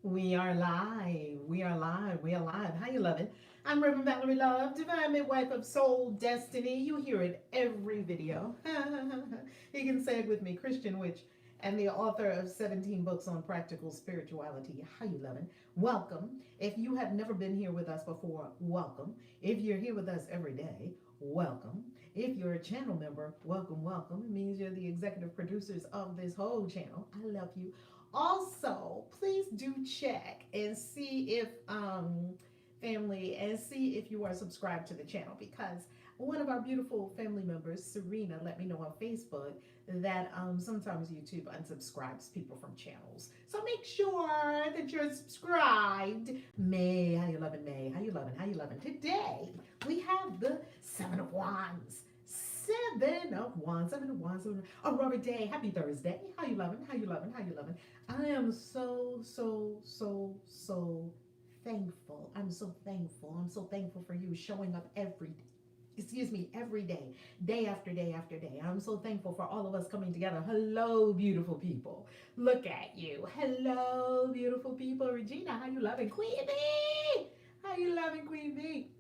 We are live. We are live. We are live. How you loving? I'm Reverend Valerie Love, Divine Midwife of Soul Destiny. You hear it every video. You can say it with me, Christian Witch, and the author of 17 books on practical spirituality. How you loving? Welcome. If you have never been here with us before, welcome. If you're here with us every day, welcome. If you're a channel member, welcome, welcome. It means you're the executive producers of this whole channel. I love you. Also, please do check and see if family and see if you are subscribed to the channel, because one of our beautiful family members, Serena, let me know on Facebook that sometimes YouTube unsubscribes people from channels. So make sure that you're subscribed. May, how you loving? May, how you loving? How you loving? Today we have the Seven of Wands. Seven of Wands, Seven of Wands. Oh, Robert Day, happy Thursday. How you loving? How you loving? How you loving? I am so thankful. I'm so thankful. I'm so thankful for you showing up every day, day after day after day. I'm so thankful for all of us coming together. Hello, beautiful people. Look at you. Hello, beautiful people. Regina, how you loving? Queen Bee! How you loving, Queen Bee?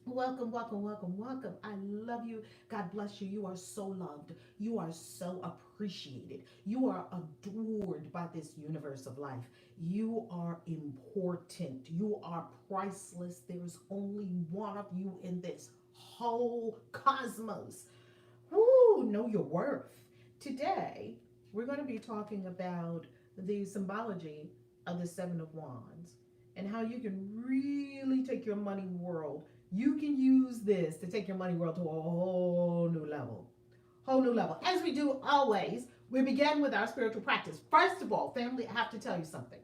Welcome, welcome, welcome, welcome. I love you. God bless you. You are so loved. You are so appreciated. You are adored by this universe of life. You are important. You are priceless. There's only one of you in this whole cosmos. Woo, know your worth. Today, we're going to be talking about the symbology of the Seven of Wands and how you can really take your money world. You can use this to take your money world to a whole new level. Whole new level. As we do always, we begin with our spiritual practice. First of all, family, I have to tell you something.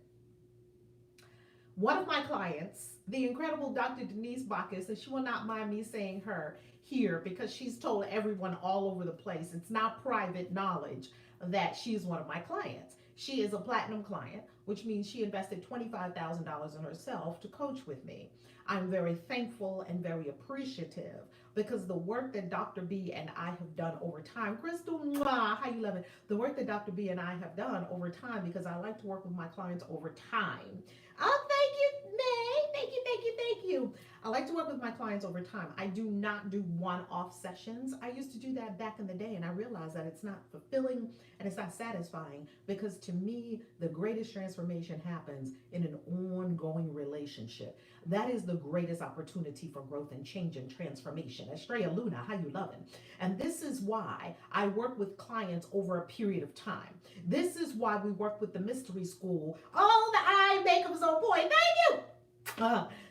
One of my clients, the incredible Dr. Denise Bacchus, and she will not mind me saying her here because she's told everyone all over the place, it's not private knowledge that she's one of my clients. She is a platinum client, which means she invested $25,000 in herself to coach with me. I'm very thankful and very appreciative because the work that Dr. B and I have done over time, Crystal, mwah, how you love it? The work that Dr. B and I have done over time, because I like to work with my clients over time. Oh, thank you, May. Thank you, thank you, thank you. I like to work with my clients over time. I do not do one-off sessions. I used to do that back in the day, and I realized that it's not fulfilling and it's not satisfying, because to me, the greatest transformation happens in an ongoing relationship. That is the greatest opportunity for growth and change and transformation. Estrella Luna, how you loving? And this is why I work with clients over a period of time. This is why we work with the mystery school. Oh, the eye makeup is on point. Thank you.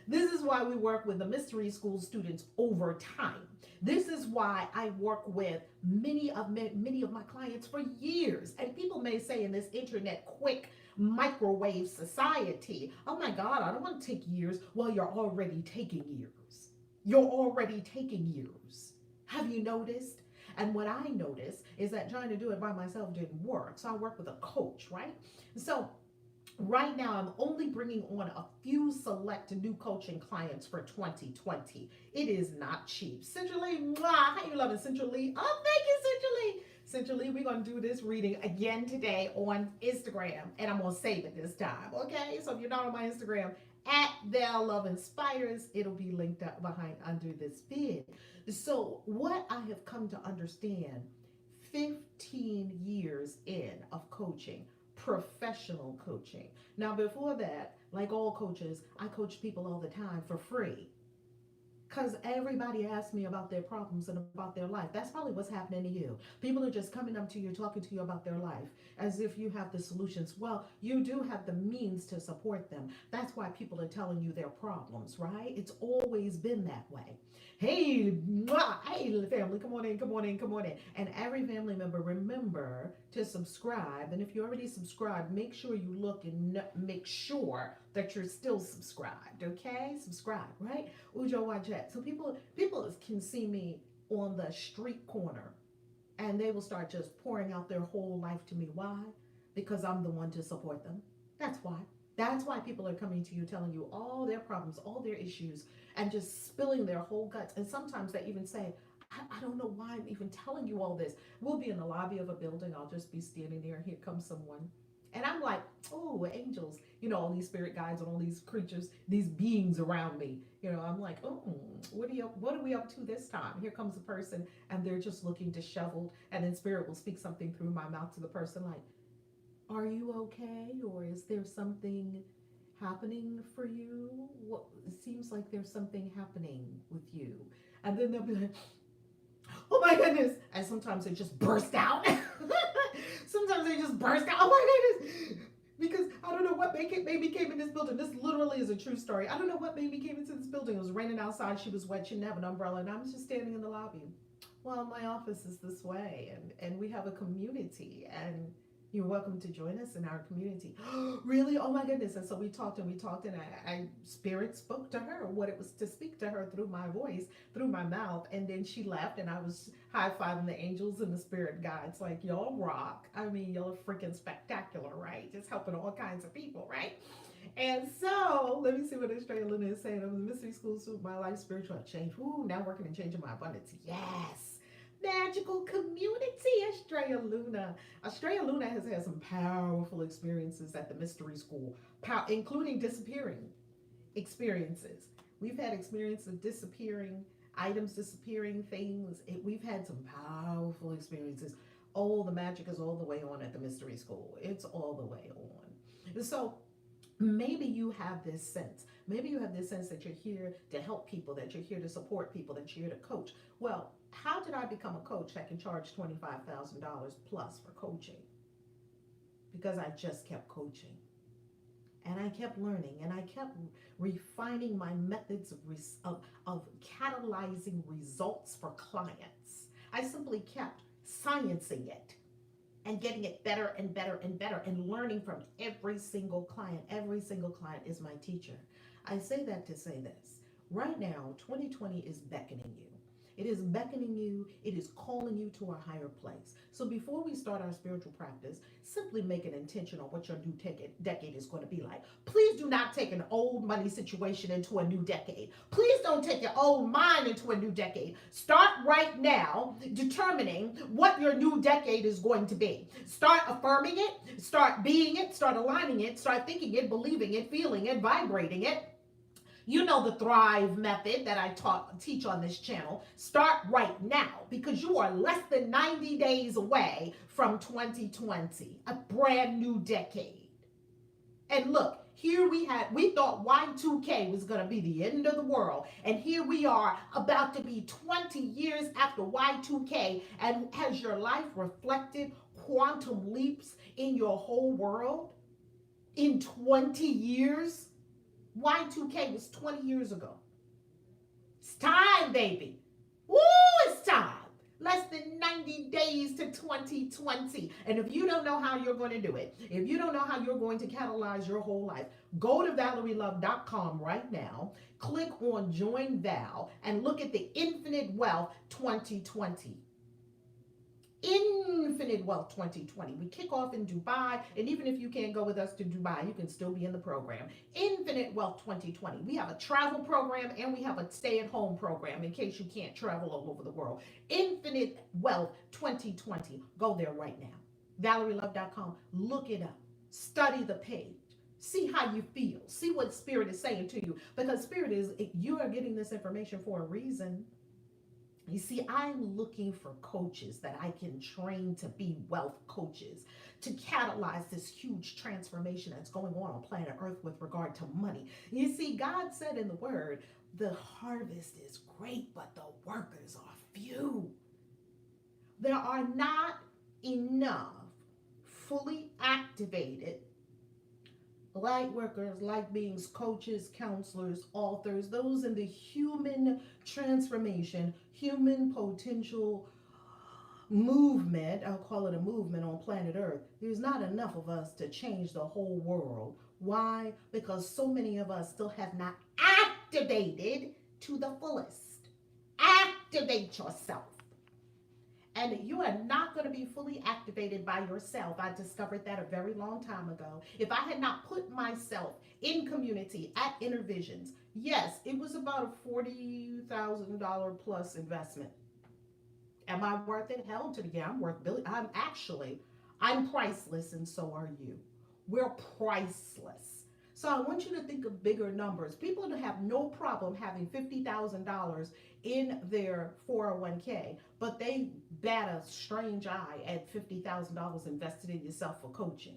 This is why we work with the mystery school students over time. This is why I work with many of my clients for years. And people may say in this internet quick microwave society, oh my God, I don't want to take years. Well, you're already taking years. You're already taking years. Have you noticed? And what I noticed is that trying to do it by myself didn't work. So I work with a coach, right? So right now, I'm only bringing on a few select new coaching clients for 2020. It is not cheap. Central Lee, mwah, how you loving Central Lee? Oh, thank you, Central Lee. Central Lee, we're going to do this reading again today on Instagram, and I'm going to save it this time, okay? So if you're not on my Instagram, at Their Love Inspires, it'll be linked up behind under this vid. So what I have come to understand 15 years in of coaching, professional coaching. Now, before that, like all coaches, I coach people all the time for free. Because everybody asks me about their problems and about their life. That's probably what's happening to you. People are just coming up to you, talking to you about their life as if you have the solutions. Well, you do have the means to support them. That's why people are telling you their problems, right? It's always been that way. Hey, mwah, hey, family, come on in, come on in, come on in. And every family member, remember to subscribe. And if you already subscribed, make sure you look and make sure that you're still subscribed, okay? Subscribe, right? Ujo Wajek. So people can see me on the street corner and they will start just pouring out their whole life to me. Why? Because I'm the one to support them. That's why. That's why people are coming to you, telling you all their problems, all their issues, and just spilling their whole guts. And sometimes they even say, I don't know why I'm even telling you all this. We'll be in the lobby of a building. I'll just be standing there, and here comes someone. And I'm like, oh, angels, all these spirit guides and all these creatures, these beings around me. I'm like, oh, what are we up to this time? Here comes a person and they're just looking disheveled. And then spirit will speak something through my mouth to the person like, are you okay? Or is there something happening for you? What it seems like there's something happening with you. And then they'll be like, oh my goodness. And sometimes they just burst out. Sometimes they just burst out. Oh my goodness. Because I don't know what baby came in this building. This literally is a true story. I don't know what baby came into this building. It was raining outside. She was wet. She didn't have an umbrella. And I was just standing in the lobby. Well, my office is this way. And we have a community. And you're welcome to join us in our community. Really? Oh my goodness. And so we talked, and I spirit spoke to her what it was to speak to her through my voice, through my mouth. And then she left, and I was high-fiving the angels and the spirit guides like, y'all rock. I mean, y'all are freaking spectacular, right? Just helping all kinds of people, right? And so, let me see what Australia Luna is saying. I'm in the mystery school, so my life spiritual change. Ooh, now working and changing my abundance. Yes. Magical community, Australia Luna. Australia Luna has had some powerful experiences at the mystery school, including disappearing experiences. We've had experiences of disappearing items, disappearing things. We've had some powerful experiences. Oh, the magic is all the way on at the mystery school. It's all the way on. So maybe you have this sense. Maybe you have this sense that you're here to help people, that you're here to support people, that you're here to coach. Well, how did I become a coach that can charge $25,000 plus for coaching? Because I just kept coaching. And I kept learning, and I kept refining my methods of catalyzing results for clients. I simply kept sciencing it and getting it better and better and better and learning from every single client. Every single client is my teacher. I say that to say this. Right now, 2020 is beckoning you. It is beckoning you. It is calling you to a higher place. So before we start our spiritual practice, simply make an intention on what your new decade is going to be like. Please do not take an old money situation into a new decade. Please don't take your old mind into a new decade. Start right now determining what your new decade is going to be. Start affirming it. Start being it. Start aligning it. Start thinking it, believing it, feeling it, vibrating it. You know the Thrive method that I teach on this channel. Start right now because you are less than 90 days away from 2020, a brand new decade. And look, here we thought Y2K was going to be the end of the world. And here we are about to be 20 years after Y2K. And has your life reflected quantum leaps in your whole world in 20 years? Y2K was 20 years ago. It's time, baby. Woo, it's time. Less than 90 days to 2020. And if you don't know how you're going to do it, if you don't know how you're going to catalyze your whole life, go to valerielove.com right now, click on Join Val, and look at the Infinite Wealth 2020. Infinite Wealth 2020. We kick off in Dubai, and even if you can't go with us to Dubai, you can still be in the program. Infinite Wealth 2020. We have a travel program and we have a stay-at-home program in case you can't travel all over the world. Infinite Wealth 2020. Go there right now. ValerieLove.com. Look it up. Study the page. See how you feel. See what Spirit is saying to you. Because Spirit is, you are getting this information for a reason. You see, I'm looking for coaches that I can train to be wealth coaches, to catalyze this huge transformation that's going on planet Earth with regard to money. You see, God said in the Word, the harvest is great, but the workers are few. There are not enough fully activated light workers, light beings, coaches, counselors, authors, those in the human transformation, human potential movement, I'll call it a movement on planet Earth. There's not enough of us to change the whole world. Why? Because so many of us still have not activated to the fullest. Activate yourself. And you are not going to be fully activated by yourself. I discovered that a very long time ago. If I had not put myself in community at Intervisions, yes, it was about a $40,000 plus investment. Am I worth it? Hell to the yeah, I'm worth billion. I'm priceless, and so are you. We're priceless. So I want you to think of bigger numbers. People have no problem having $50,000 in their 401k, but they bat a strange eye at $50,000 invested in yourself for coaching.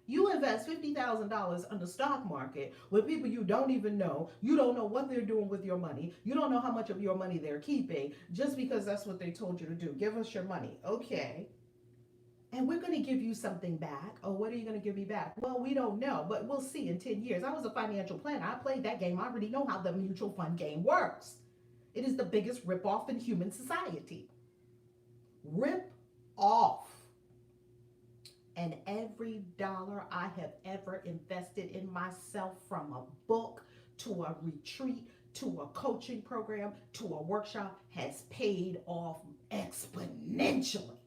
You invest $50,000 on the stock market with people you don't even know. You don't know what they're doing with your money. You don't know how much of your money they're keeping just because that's what they told you to do. Give us your money. Okay. And we're going to give you something back. Oh, what are you going to give me back? Well, we don't know, but we'll see in 10 years. I was a financial planner. I played that game. I already know how the mutual fund game works. It is the biggest rip-off in human society. Rip off. And every dollar I have ever invested in myself, from a book to a retreat to a coaching program to a workshop, has paid off exponentially.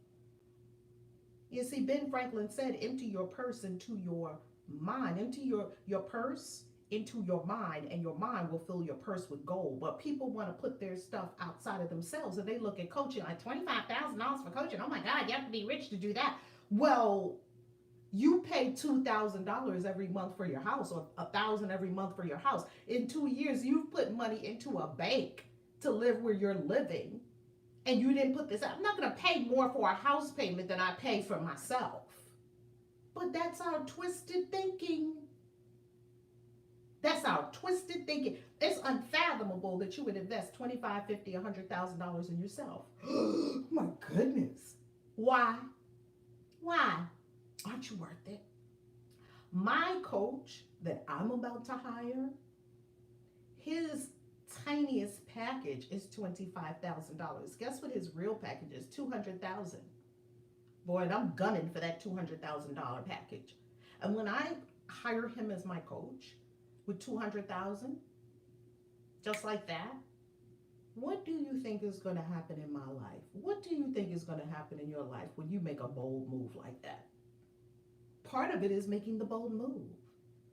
You see, Ben Franklin said, empty your purse into your mind. Empty your purse into your mind, and your mind will fill your purse with gold. But people want to put their stuff outside of themselves, and they look at coaching like $25,000 for coaching. Oh my God, you have to be rich to do that. Well, you pay $2,000 every month for your house, or $1,000 every month for your house. In 2 years, you've put money into a bank to live where you're living, and you didn't put this out. I'm not going to pay more for a house payment than I pay for myself. But that's our twisted thinking. That's our twisted thinking. It's unfathomable that you would invest $25,000, $50,000, $100,000 in yourself. My goodness. Why? Why? Aren't you worth it? My coach that I'm about to hire, his tiniest package is $25,000. Guess what his real package is? $200,000. Boy, and I'm gunning for that $200,000 package. And when I hire him as my coach with $200,000, just like that, what do you think is going to happen in my life? What do you think is going to happen in your life when you make a bold move like that? Part of it is making the bold move.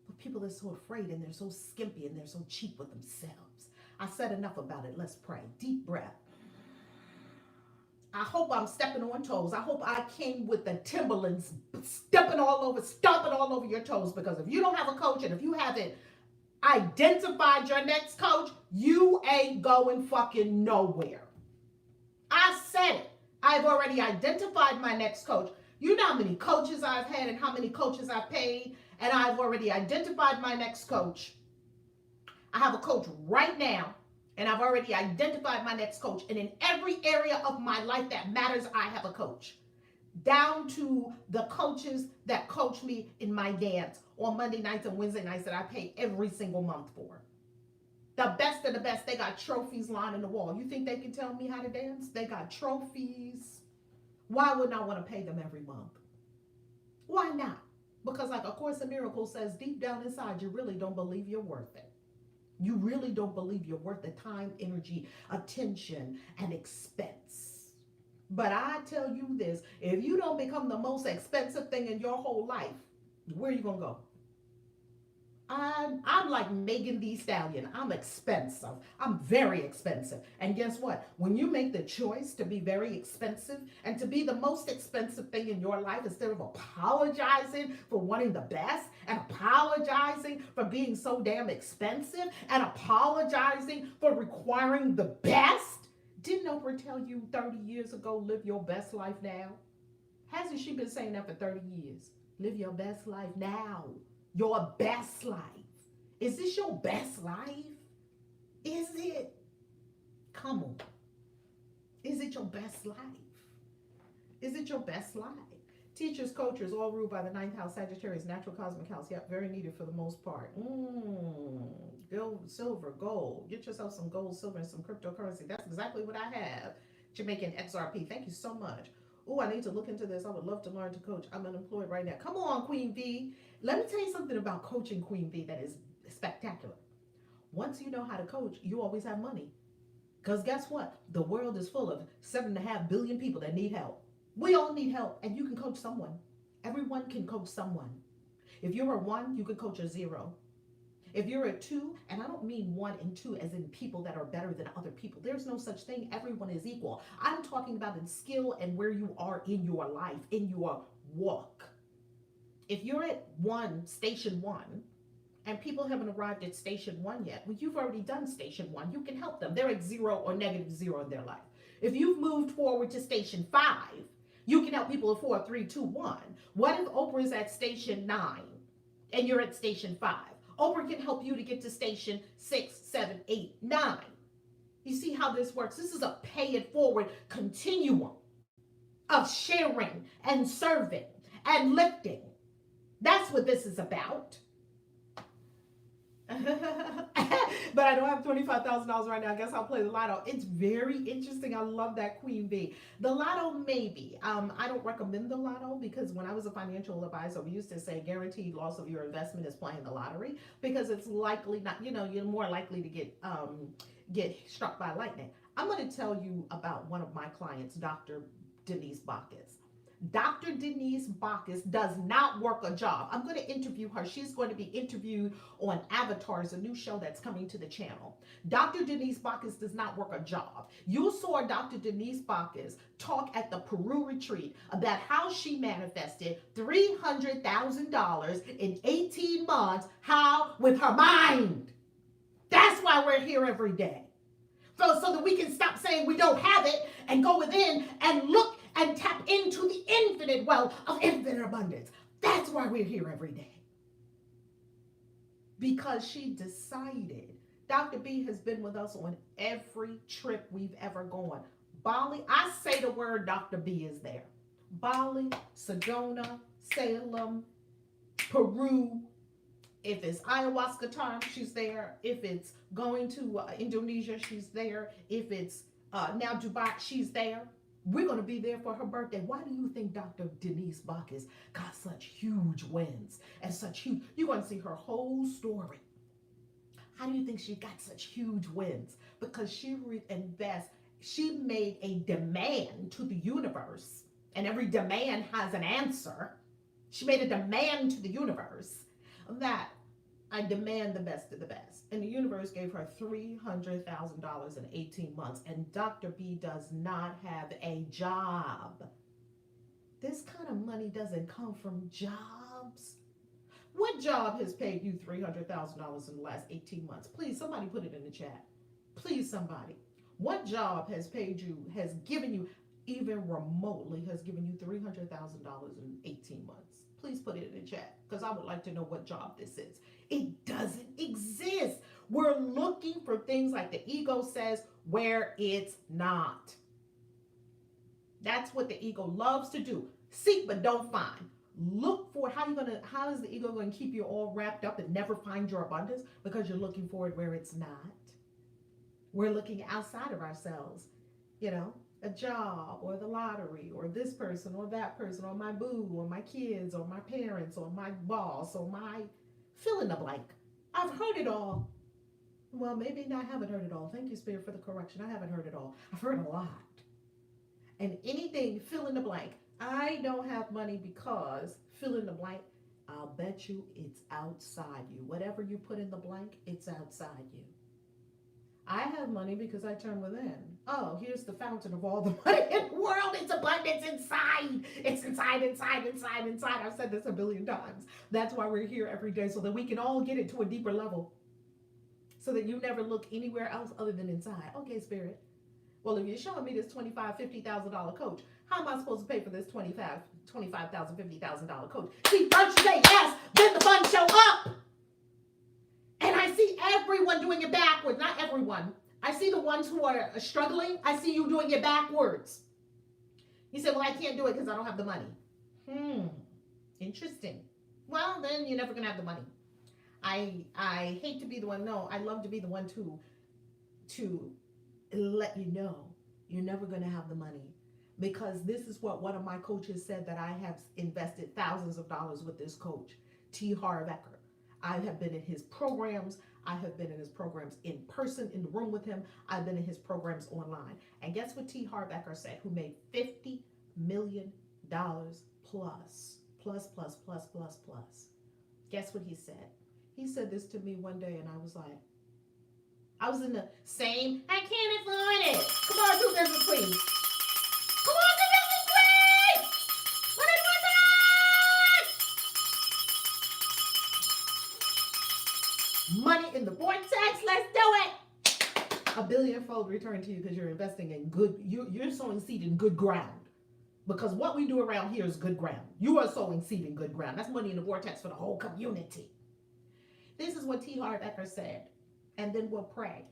But people are so afraid, and they're so skimpy, and they're so cheap with themselves. I said enough about it. Let's pray. Deep breath. I hope I'm stepping on toes. I hope I came with the Timberlands stomping all over your toes, because if you don't have a coach, and if you haven't identified your next coach, you ain't going fucking nowhere. I said it. I've already identified my next coach. You know how many coaches I've had and how many coaches I've paid, and I've already identified my next coach. I have a coach right now, and I've already identified my next coach. And in every area of my life that matters, I have a coach. Down to the coaches that coach me in my dance on Monday nights and Wednesday nights that I pay every single month for. The best of the best. They got trophies lining the wall. You think they can tell me how to dance? They got trophies. Why wouldn't I want to pay them every month? Why not? Because like A Course in Miracles says, deep down inside, you really don't believe you're worth it. You really don't believe you're worth the time, energy, attention, and expense. But I tell you this, if you don't become the most expensive thing in your whole life, where are you going to go? I'm like Megan Thee Stallion. I'm expensive. I'm very expensive. And guess what? When you make the choice to be very expensive and to be the most expensive thing in your life, instead of apologizing for wanting the best and apologizing for being so damn expensive and apologizing for requiring the best, didn't Oprah tell you 30 years ago, live your best life now? Hasn't she been saying that for 30 years? Live your best life now. Your best life. Is this your best life? Is it? Come on. Is it your best life? Is it your best life? Teachers, coaches, all ruled by the 9th house, Sagittarius, natural cosmic house. Yep, very needed for the most part. Gold, silver, gold. Get yourself some gold, silver, and some cryptocurrency. That's exactly what I have. Jamaican XRP. Thank you so much. Oh, I need to look into this. I would love to learn to coach. I'm unemployed right now. Come on, Queen V. Let me tell you something about coaching, Queen V, that is spectacular. Once you know how to coach, you always have money. Because guess what? The world is full of 7.5 billion people that need help. We all need help, and you can coach someone. Everyone can coach someone. If you're a 1, you can coach a 0. If you're a 2, and I don't mean 1 and 2 as in people that are better than other people. There's no such thing. Everyone is equal. I'm talking about in skill and where you are in your life, in your walk. If you're at station one, and people haven't arrived at station one yet, well, you've already done station one. You can help them. They're at 0 or -0 in their life. If you've moved forward to station 5, you can help people at 4, 3, 2, 1. What if Oprah is at station 9 and you're at station 5? Oprah can help you to get to station 6, 7, 8, 9. You see how this works? This is a pay it forward continuum of sharing and serving and lifting. That's what this is about. But I don't have $25,000 right now. I guess I'll play the lotto. It's very interesting. I love that, Queen B. The lotto, maybe. I don't recommend the lotto because when I was a financial advisor, we used to say guaranteed loss of your investment is playing the lottery because it's likely not, you're more likely to get struck by lightning. I'm going to tell you about one of my clients, Dr. Denise Bacchus. Dr. Denise Bacchus does not work a job. I'm going to interview her. She's going to be interviewed on Avatars, a new show that's coming to the channel. Dr. Denise Bacchus does not work a job. You saw Dr. Denise Bacchus talk at the Peru retreat about how she manifested $300,000 in 18 months. How? With her mind. That's why we're here every day. So that we can stop saying we don't have it and go within and look and tap into the infinite wealth of infinite abundance. That's why we're here every day. Because she decided. Dr. B has been with us on every trip we've ever gone. Bali, I say the word, Dr. B is there. Bali, Sedona, Salem, Peru. If it's ayahuasca time, she's there. If it's going to Indonesia, she's there. If it's now Dubai, she's there. We're going to be there for her birthday. Why do you think Dr. Denise Bacchus got such huge wins and such huge? You're going to see her whole story. How do you think she got such huge wins? Because she she made a demand to the universe, and every demand has an answer. She made a demand to the universe that I demand the best of the best. And the universe gave her $300,000 in 18 months. And Dr. B does not have a job. This kind of money doesn't come from jobs. What job has paid you $300,000 in the last 18 months? Please, somebody put it in the chat. Please, somebody. What job has paid you, has given you, even remotely, has given you $300,000 in 18 months? Please put it in the chat because I would like to know what job this is. It doesn't exist. We're looking for things like the ego says where it's not. That's what the ego loves to do. Seek but don't find. Look for how is the ego going to keep you all wrapped up and never find your abundance? Because you're looking for it where it's not. We're looking outside of ourselves, a job or the lottery or this person or that person or my boo or my kids or my parents or my boss or my fill in the blank. I've heard it all. Well, maybe I haven't heard it all. Thank you, Spirit, for the correction. I haven't heard it all. I've heard a lot. And anything, fill in the blank. I don't have money because fill in the blank. I'll bet you it's outside you. Whatever you put in the blank, it's outside you. I have money because I turn within. Oh, here's the fountain of all the money in the world. It's abundance inside. It's inside, inside, inside, inside. I've said this a billion times. That's why we're here every day, so that we can all get it to a deeper level. So that you never look anywhere else other than inside. Okay, Spirit. Well, if you're showing me this $25,000, $50,000 coach, how am I supposed to pay for this $25,000, $50,000 coach? See, first you say yes, then the funds show up. And I see everyone doing it backwards. Not everyone. I see the ones who are struggling. I see you doing it backwards. You say, well, I can't do it because I don't have the money. Interesting. Well, then you're never going to have the money. I hate to be the one. No, I love to be the one to let you know you're never going to have the money. Because this is what one of my coaches said, that I have invested thousands of dollars with this coach, T. Harv Eker. I have been in his programs. I have been in his programs in person, in the room with him. I've been in his programs online. And guess what T. Harv Eker said, who made $50 million plus. Guess what he said? He said this to me one day, and I was like, I was in the same, I can't afford it. Come on, do business, please. Come on, do business, please. What is it? Money in the vortex. Let's do it. A billionfold return to you because you're investing in good, you're sowing seed in good ground. Because what we do around here is good ground. You are sowing seed in good ground. That's money in the vortex for the whole community. This is what T. Harv Eker said. And then we'll pray.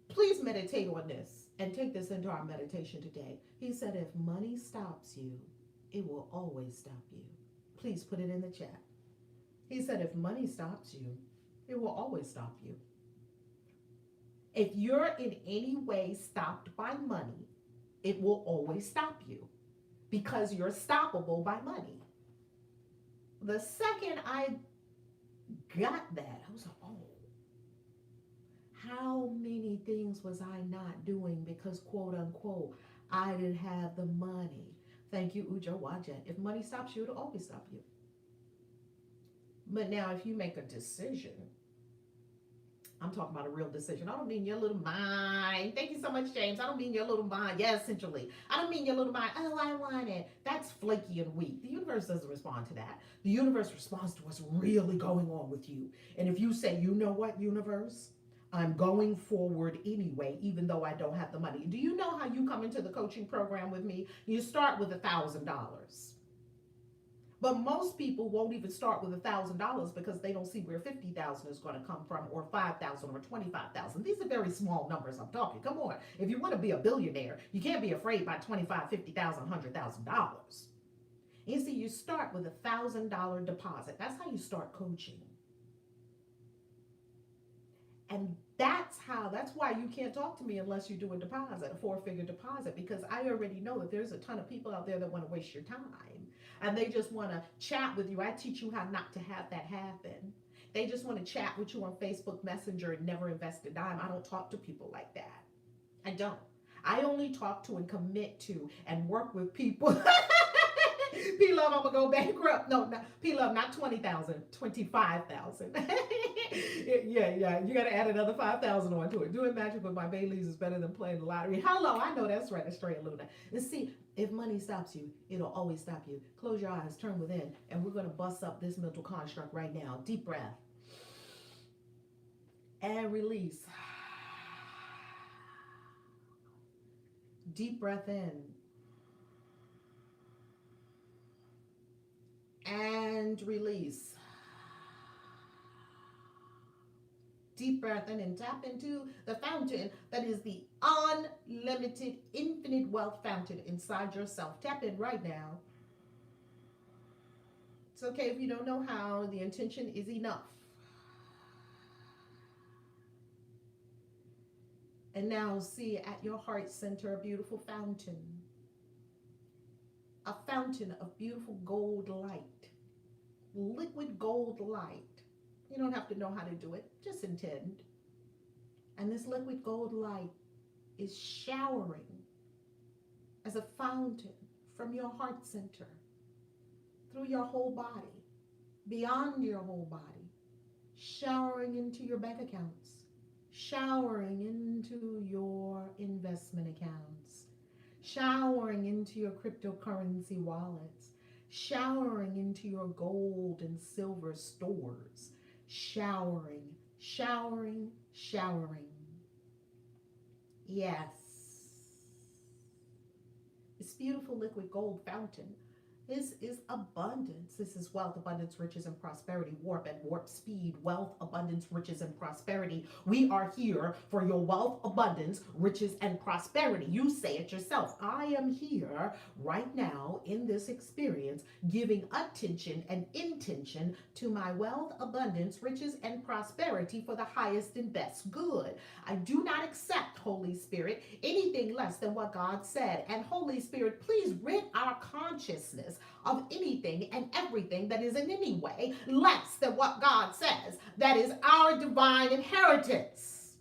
Please meditate on this and take this into our meditation today. He said, if money stops you, it will always stop you. Please put it in the chat. He said, if money stops you, it will always stop you. If you're in any way stopped by money, it will always stop you because you're stoppable by money. The second I got that, I was like, oh, how many things was I not doing because, quote unquote, I didn't have the money. Thank you, Ujo Wajet. If money stops you, it'll always stop you. But now if you make a decision, I'm talking about a real decision. I don't mean your little mind. Thank you so much, James. I don't mean your little mind. Yeah, essentially. I don't mean your little mind. Oh, I want it. That's flaky and weak. The universe doesn't respond to that. The universe responds to what's really going on with you. And if you say, you know what, universe? I'm going forward anyway, even though I don't have the money. Do you know how you come into the coaching program with me? You start with $1,000. But most people won't even start with $1,000 because they don't see where 50,000 is going to come from, or 5,000 or 25,000. These are very small numbers I'm talking. Come on. If you want to be a billionaire, you can't be afraid by 25, 50,000, $100,000. You see, you start with $1,000 deposit. That's how you start coaching. And that's why you can't talk to me unless you do a deposit, a 4-figure deposit, because I already know that there's a ton of people out there that want to waste your time. And they just want to chat with you. I teach you how not to have that happen. They just want to chat with you on Facebook Messenger and never invest a dime. I don't talk to people like that. I don't. I only talk to and commit to and work with people. P-Love, I'm going to go bankrupt. No, P-Love, not 20,000, 25,000. Yeah. You got to add another 5,000 onto it. Doing magic with my Baileys is better than playing the lottery. Hello, I know that's right, Australia Luna. And see, if money stops you, it'll always stop you. Close your eyes, turn within, and we're going to bust up this mental construct right now. Deep breath. And release. Deep breath in. And release. Deep breath in and tap into the fountain that is the unlimited, infinite wealth fountain inside yourself. Tap in right now. It's okay if you don't know how. The intention is enough. And now see at your heart center a beautiful fountain. A fountain of beautiful gold light. Liquid gold light. You don't have to know how to do it. Just intend. And this liquid gold light is showering as a fountain from your heart center through your whole body, beyond your whole body, showering into your bank accounts, showering into your investment accounts, showering into your cryptocurrency wallets, showering into your gold and silver stores, showering, showering, showering. Yes. This beautiful liquid gold fountain. This is abundance. This is wealth, abundance, riches, and prosperity. Warp and warp speed. Wealth, abundance, riches, and prosperity. We are here for your wealth, abundance, riches, and prosperity. You say it yourself. I am here right now in this experience, giving attention and intention to my wealth, abundance, riches, and prosperity for the highest and best good. I do not accept, Holy Spirit, anything less than what God said. And Holy Spirit, please rid our consciousness of anything and everything that is in any way less than what God says. That is our divine inheritance.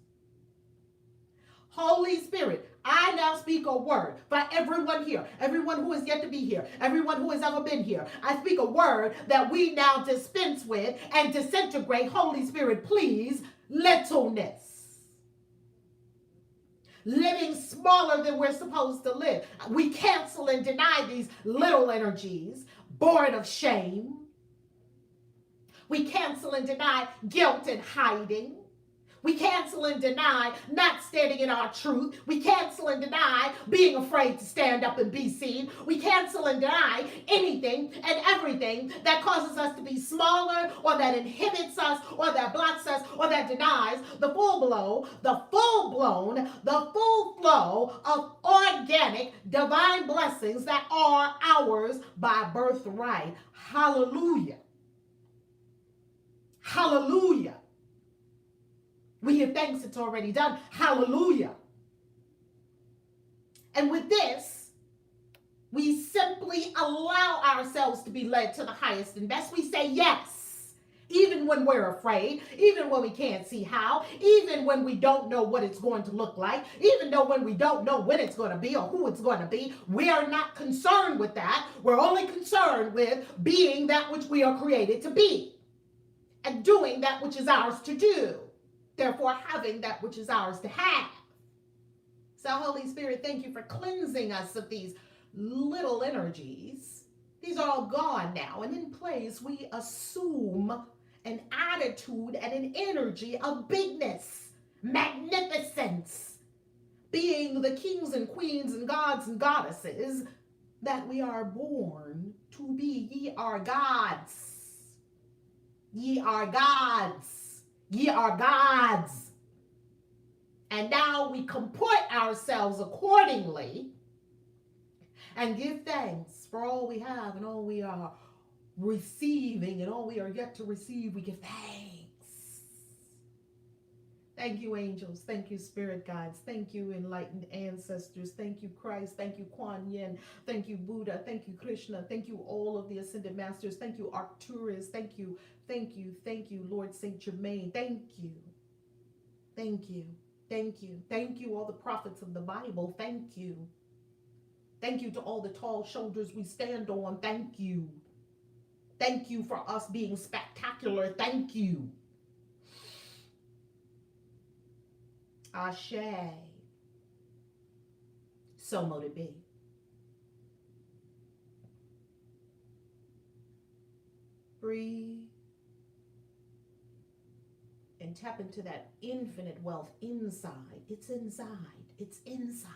Holy Spirit, I now speak a word for everyone here, everyone who is yet to be here, everyone who has ever been here. I speak a word that we now dispense with and disintegrate. Holy Spirit, please, littleness. Living smaller than we're supposed to live. We cancel and deny these little energies, born of shame, We cancel and deny guilt and hiding. We cancel and deny not standing in our truth. We cancel and deny being afraid to stand up and be seen. We cancel and deny anything and everything that causes us to be smaller, or that inhibits us, or that blocks us, or that denies the full flow of organic divine blessings that are ours by birthright. Hallelujah. Hallelujah. We give thanks, it's already done. Hallelujah. And with this, we simply allow ourselves to be led to the highest and best. We say yes, even when we're afraid, even when we can't see how, even when we don't know what it's going to look like, even though when we don't know when it's going to be or who it's going to be. We are not concerned with that. We're only concerned with being that which we are created to be and doing that which is ours to do. Therefore, having that which is ours to have. So, Holy Spirit, thank you for cleansing us of these little energies. These are all gone now. And in place, we assume an attitude and an energy of bigness, magnificence, being the kings and queens and gods and goddesses that we are born to be. Ye are gods. Ye are gods. Ye are gods. And now we comport ourselves accordingly and give thanks for all we have and all we are receiving and all we are yet to receive. We give thanks. Thank you, angels. Thank you, spirit guides. Thank you, enlightened ancestors. Thank you, Christ. Thank you, Kuan Yin. Thank you, Buddha. Thank you, Krishna. Thank you, all of the ascended masters. Thank you, Arcturus. Thank you, thank you, thank you, Lord Saint Germain. Thank you. Thank you. Thank you. Thank you, all the prophets of the Bible. Thank you. Thank you to all the tall shoulders we stand on. Thank you. Thank you for us being spectacular. Thank you. Ashe. So mote it be. Breathe and tap into that infinite wealth inside. It's inside. It's inside.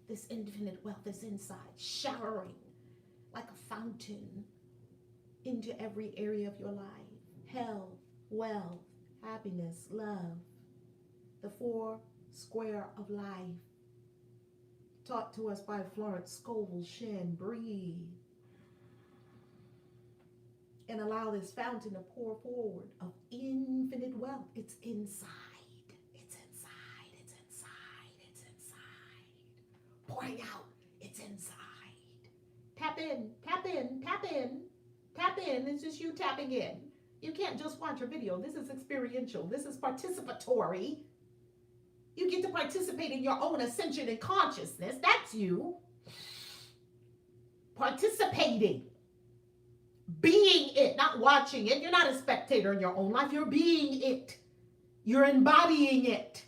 This infinite wealth is inside, showering like a fountain into every area of your life. Health, wealth, happiness, love. The four square of life, taught to us by Florence Scovel Shinn. Breathe and allow this fountain to pour forward of infinite wealth. It's inside. It's inside. It's inside. It's inside. Pouring out. It's inside. Tap in. Tap in. Tap in. Tap in. It's just you tapping in. You can't just watch a video. This is experiential. This is participatory. You get to participate in your own ascension and consciousness. That's you. Participating. Being it, not watching it. You're not a spectator in your own life. You're being it. You're embodying it.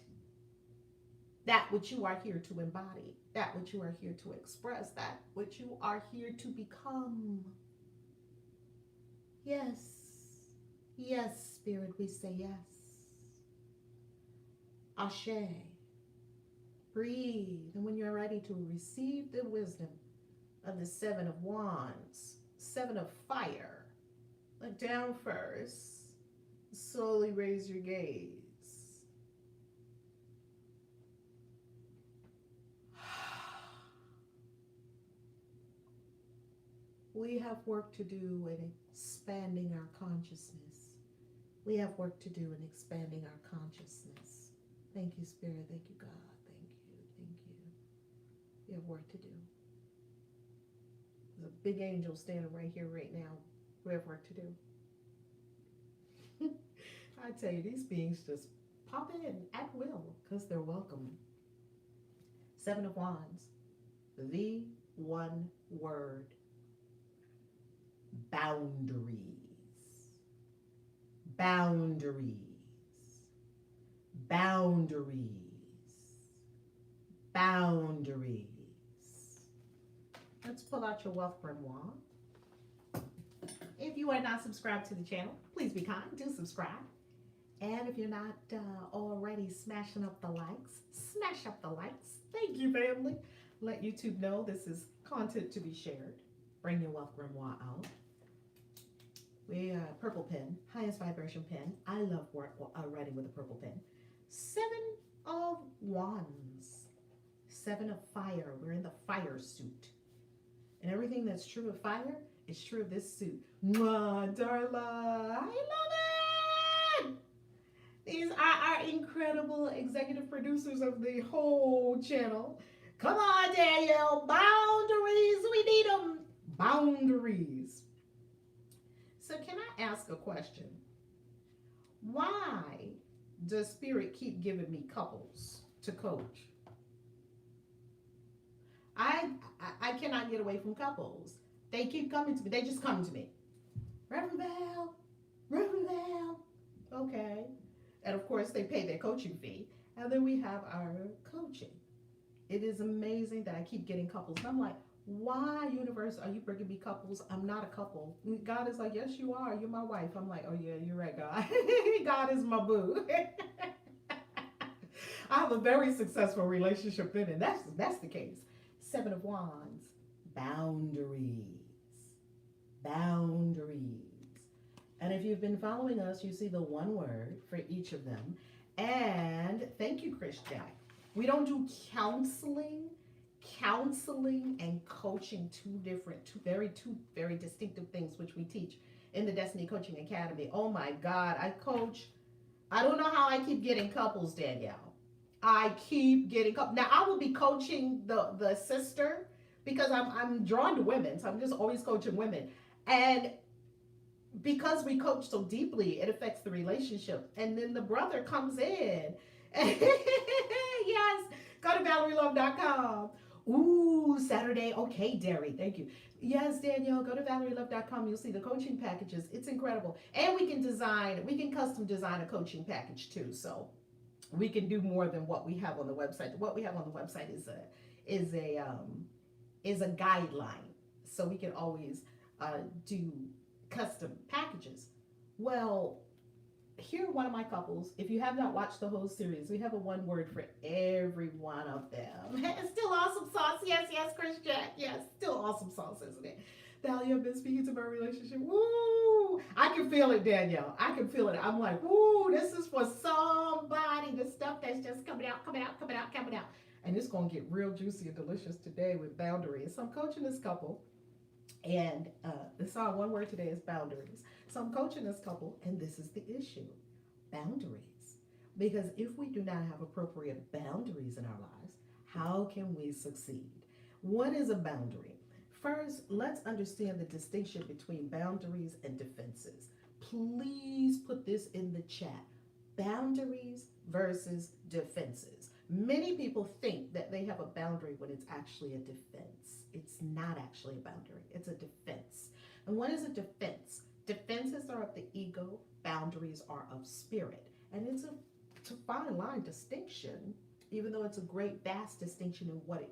That which you are here to embody. That which you are here to express. That which you are here to become. Yes. Yes, Spirit, we say yes. Ashe. Breathe. And when you're ready to receive the wisdom of the Seven of Wands, Seven of Fire, look down first. Slowly raise your gaze. We have work to do in expanding our consciousness. We have work to do in expanding our consciousness. Thank you, Spirit. Thank you, God. Thank you. Thank you. We have work to do. There's a big angel standing right here, right now. We have work to do. I tell you, these beings just pop in at will because they're welcome. Seven of Wands. The one word. Boundaries. Boundaries. Boundaries. Boundaries. Let's pull out your wealth grimoire. If you are not subscribed to the channel, please be kind, do subscribe. And if you're not already smashing up the likes, smash up the likes. Thank you, family. Let YouTube know this is content to be shared. Bring your wealth grimoire out. We purple pen, highest vibration pen. I love writing with a purple pen. 7 of Wands, 7 of fire. We're in the fire suit. And everything that's true of fire is true of this suit. Mwah, Darla, I love it! These are our incredible executive producers of the whole channel. Come on, Danielle, boundaries, we need them. Boundaries. So can I ask a question? Why does Spirit keep giving me couples to coach? I cannot get away from couples. They keep coming to me. They just come to me. Reverend Val, Reverend Val. Okay. And of course, they pay their coaching fee. And then we have our coaching. It is amazing that I keep getting couples. And I'm like, why, universe, are you bringing me couples? I'm not a couple. God is like, yes, you are. You're my wife. I'm like, oh, yeah, you're right, God. God is my boo. I have a very successful relationship in it. That's the case. 7 of Wands. Boundaries. Boundaries. And if you've been following us, you see the one word for each of them. And thank you, Chris Jack. We don't do counseling. Counseling and coaching, two very distinctive things, which we teach in the Destiny Coaching Academy. Oh my God, I coach. I don't know how I keep getting couples, Danielle. I keep getting couples. Now I will be coaching the sister because I'm drawn to women, so I'm just always coaching women. And because we coach so deeply, it affects the relationship. And then the brother comes in. Yes, go to ValerieLove.com. Ooh, Saturday. Okay, Derry. Thank you. Yes, Danielle, go to ValerieLove.com. You'll see the coaching packages. It's incredible. And we can custom design a coaching package too. So we can do more than what we have on the website. What we have on the website is a guideline. So we can always do custom packages. Well, here are one of my couples. If you have not watched the whole series, we have a one word for every one of them. It's still awesome sauce. Yes, Chris Jack. Yes, still awesome sauce, isn't it? Valerie, I've been speaking to my relationship. Woo! I can feel it, Danielle. I can feel it. I'm like, woo, this is for somebody. The stuff that's just coming out. And it's going to get real juicy and delicious today with boundaries. So I'm coaching this couple. And the song, one word today is boundaries. So I'm coaching this couple, and this is the issue. Boundaries. Because if we do not have appropriate boundaries in our lives, how can we succeed? What is a boundary? First, let's understand the distinction between boundaries and defenses. Please put this in the chat. Boundaries versus defenses. Many people think that they have a boundary when it's actually a defense. It's not actually a boundary. It's a defense. And what is a defense? Defenses are of the ego. Boundaries are of spirit. And it's a fine line distinction, even though it's a great vast distinction in what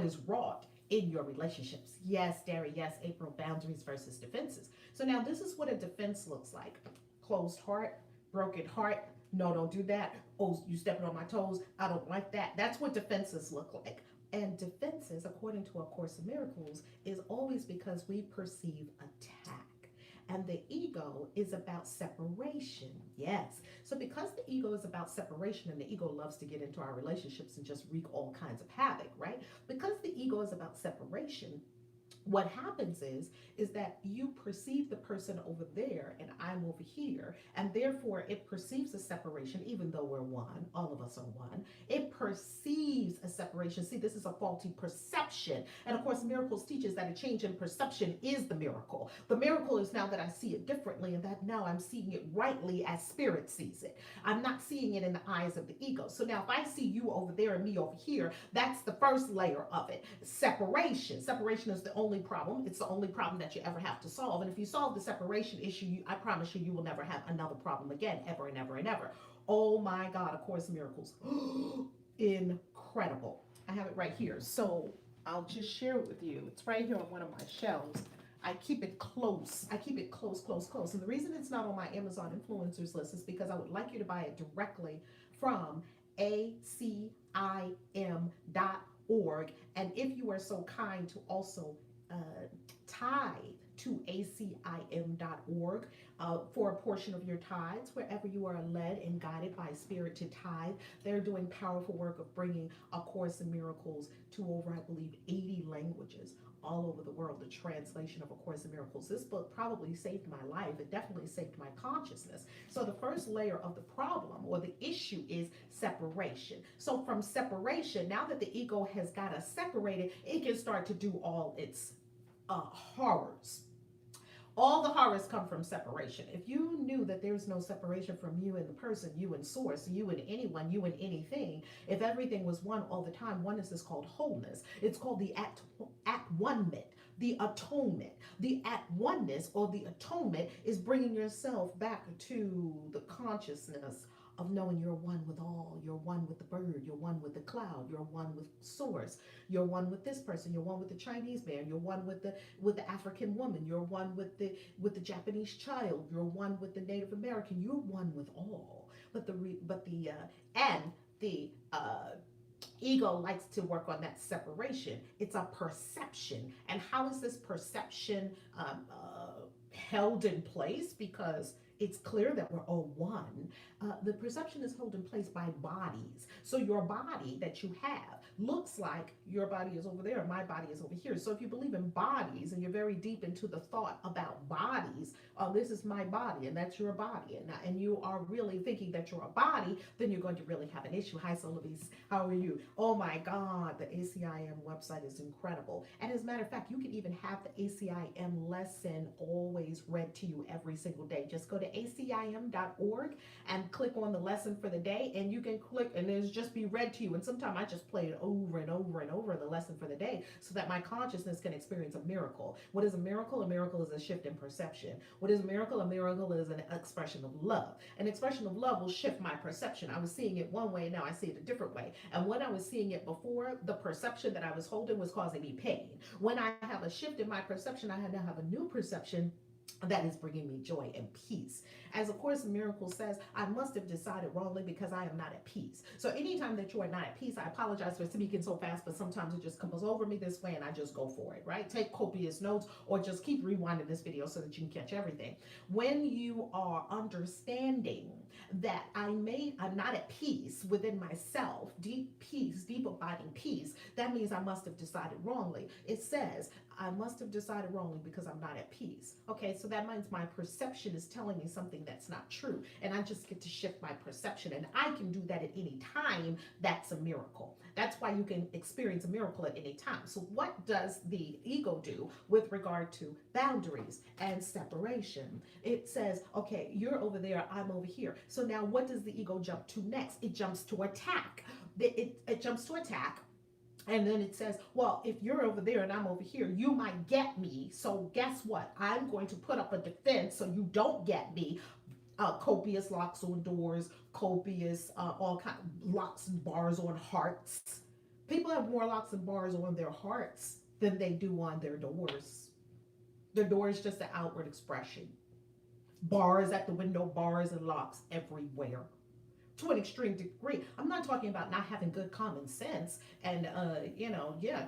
is wrought in your relationships. Yes, Derry. Yes, April. Boundaries versus defenses. So now this is what a defense looks like. Closed heart, broken heart. No, don't do that. Oh, you stepping on my toes. I don't like that. That's what defenses look like. And defenses, according to A Course in Miracles, is always because we perceive attack. And the ego is about separation. Yes. So because the ego is about separation, and the ego loves to get into our relationships and just wreak all kinds of havoc, right? Because the ego is about separation, what happens is that you perceive the person over there and I'm over here, and therefore it perceives a separation, even though we're one, all of us are one. It perceives a separation. See, this is a faulty perception. And of course, Miracles teaches that a change in perception is the miracle. The miracle is now that I see it differently, and that now I'm seeing it rightly as spirit sees it. I'm not seeing it in the eyes of the ego. So now if I see you over there and me over here, that's the first layer of it. Separation. Separation is the only problem. It's the only problem that you ever have to solve. And if you solve the separation issue, I promise you, you will never have another problem again, ever and ever and ever. Oh my God, A Course in Miracles. Incredible. I have it right here. So I'll just share it with you. It's right here on one of my shelves. I keep it close. I keep it close, close, close. And the reason it's not on my Amazon influencers list is because I would like you to buy it directly from ACIM.org. And if you are so kind to also uh, tithe to ACIM.org for a portion of your tithes, wherever you are led and guided by spirit to tithe. They're doing powerful work of bringing A Course in Miracles to over, I believe, 80 languages all over the world, the translation of A Course in Miracles. This book probably saved my life. It definitely saved my consciousness. So the first layer of the problem or the issue is separation. So from separation, now that the ego has got us separated, it can start to do all its horrors. All the horrors come from separation. If you knew that there's no separation from you and the person, you and source, you and anyone, you and anything, if everything was one all the time, oneness is called wholeness. It's called the at one-ment, the atonement. The at oneness or the atonement is bringing yourself back to the consciousness of knowing you're one with all. You're one with the bird. You're one with the cloud. You're one with source. You're one with this person. You're one with the Chinese man. You're one with the African woman. You're one with the Japanese child. You're one with the Native American. You're one with all. But the ego likes to work on that separation. It's a perception. And how is this perception held in place? Because it's clear that we're all one. The perception is held in place by bodies. So your body that you have looks like your body is over there, my body is over here. So if you believe in bodies and you're very deep into the thought about bodies, this is my body and that's your body, and you are really thinking that you're a body, then you're going to really have an issue. Hi, Solabis, how are you? Oh my God, the ACIM website is incredible. And as a matter of fact, you can even have the ACIM lesson always read to you every single day. Just go to ACIM.org and click on the lesson for the day, and you can click and it'll just be read to you. And sometimes I just play it over and over and over, the lesson for the day, so that my consciousness can experience a miracle. What is a miracle? A miracle is a shift in perception. What is a miracle? A miracle is an expression of love. An expression of love will shift my perception. I was seeing it one way, now I see it a different way. And when I was seeing it before, the perception that I was holding was causing me pain. When I have a shift in my perception, I now have a new perception that is bringing me joy and peace. As A Course in Miracles says, I must have decided wrongly because I am not at peace. So anytime that you are not at peace, I apologize for speaking so fast, but sometimes it just comes over me this way and I just go for it, right? Take copious notes or just keep rewinding this video so that you can catch everything. When you are understanding that I'm not at peace within myself, deep peace, deep abiding peace, that means I must have decided wrongly. It says, I must have decided wrongly because I'm not at peace. Okay, so that means my perception is telling me something that's not true. And I just get to shift my perception. And I can do that at any time. That's a miracle. That's why you can experience a miracle at any time. So what does the ego do with regard to boundaries and separation? It says, okay, you're over there, I'm over here. So now what does the ego jump to next? It jumps to attack. It jumps to attack. And then it says, well, if you're over there and I'm over here, you might get me. So guess what? I'm going to put up a defense so you don't get me. Copious locks on doors, copious all kind of locks and bars on hearts. People have more locks and bars on their hearts than they do on their doors. Their door is just an outward expression. Bars at the window, bars and locks everywhere. To an extreme degree. I'm not talking about not having good common sense and,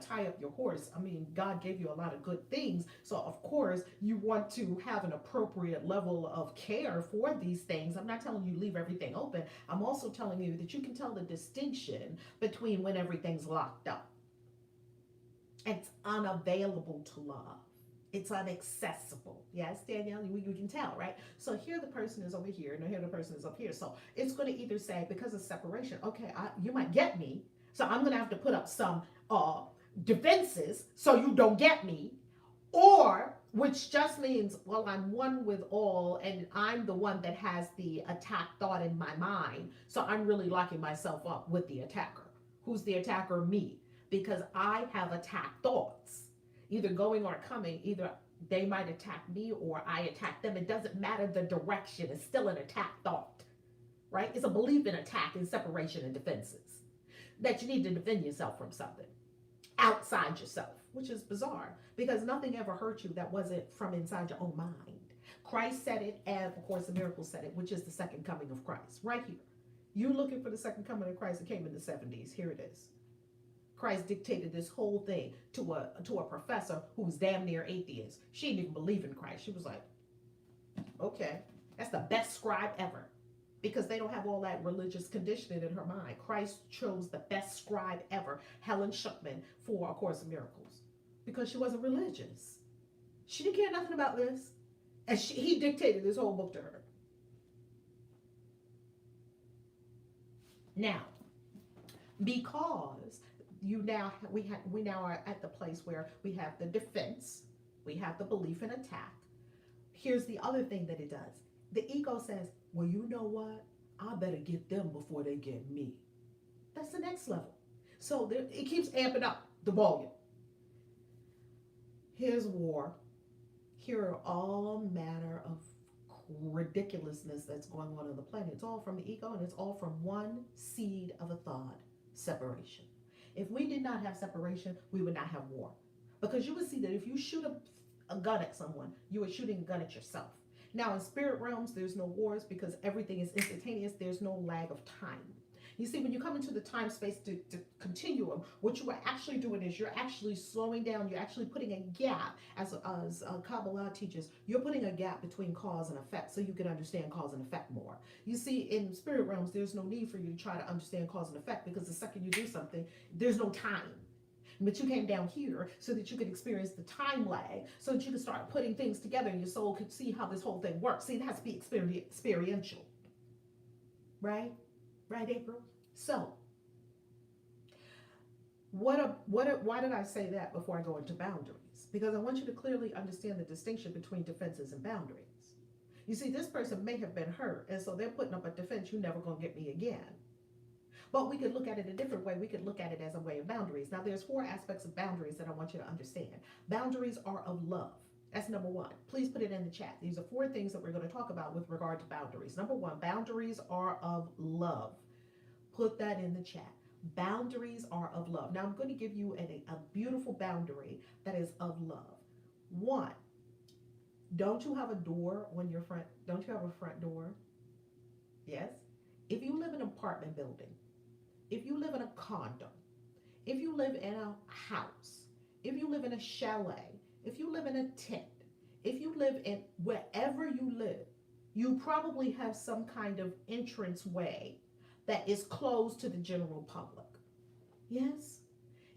tie up your horse. I mean, God gave you a lot of good things. So, of course, you want to have an appropriate level of care for these things. I'm not telling you leave everything open. I'm also telling you that you can tell the distinction between when everything's locked up. It's unavailable to love. It's inaccessible. Yes, Danielle, you can tell, right? So here the person is over here, and here the person is up here. So it's going to either say, because of separation, okay, you might get me, so I'm going to have to put up some defenses so you don't get me, or which just means, well, I'm one with all, and I'm the one that has the attack thought in my mind, so I'm really locking myself up with the attacker. Who's the attacker? Me, because I have attack thoughts. Either going or coming, either they might attack me or I attack them. It doesn't matter the direction. It's still an attack thought, right? It's a belief in attack and separation and defenses, that you need to defend yourself from something outside yourself. which is bizarre because nothing ever hurt you that wasn't from inside your own mind. Christ said it, and of course, the miracle said it, which is the second coming of Christ, right here. You looking for the second coming of Christ? It came in the 70s. Here it is. Christ dictated this whole thing to a professor who was damn near atheist. She didn't even believe in Christ. She was like, okay, that's the best scribe ever. Because they don't have all that religious conditioning in her mind. Christ chose the best scribe ever, Helen Schuckman, for A Course in Miracles. Because she wasn't religious. She didn't care nothing about this. And he dictated this whole book to her. Now, because we now are at the place where we have the defense, we have the belief in attack. Here's the other thing that it does. The ego says, well, you know what? I better get them before they get me. That's the next level. So it keeps amping up the volume. Here's war. Here are all manner of ridiculousness that's going on the planet. It's all from the ego, and it's all from one seed of a thought: separation. If we did not have separation, we would not have war. Because you would see that if you shoot a gun at someone, you are shooting a gun at yourself. Now, in spirit realms, there's no wars because everything is instantaneous. There's no lag of time. You see, when you come into the time-space continuum, what you are actually doing is you're actually slowing down. You're actually putting a gap, as Kabbalah teaches, you're putting a gap between cause and effect so you can understand cause and effect more. You see, in spirit realms, there's no need for you to try to understand cause and effect because the second you do something, there's no time. But you came down here so that you could experience the time lag, so that you could start putting things together and your soul could see how this whole thing works. See, it has to be experiential. Right? Right, April? So, why did I say that before I go into boundaries? Because I want you to clearly understand the distinction between defenses and boundaries. You see, this person may have been hurt, and so they're putting up a defense, you're never going to get me again. But we could look at it a different way. We could look at it as a way of boundaries. Now, there's 4 aspects of boundaries that I want you to understand. Boundaries are of love. That's number 1. Please put it in the chat. These are 4 things that we're going to talk about with regard to boundaries. Number 1, boundaries are of love. Put that in the chat. Boundaries are of love. Now, I'm going to give you a beautiful boundary that is of love. 1, don't you have a door on your front? Don't you have a front door? Yes. If you live in an apartment building, if you live in a condo, if you live in a house, if you live in a chalet, if you live in a tent, if you live in wherever you live, you probably have some kind of entrance way that is closed to the general public. Yes?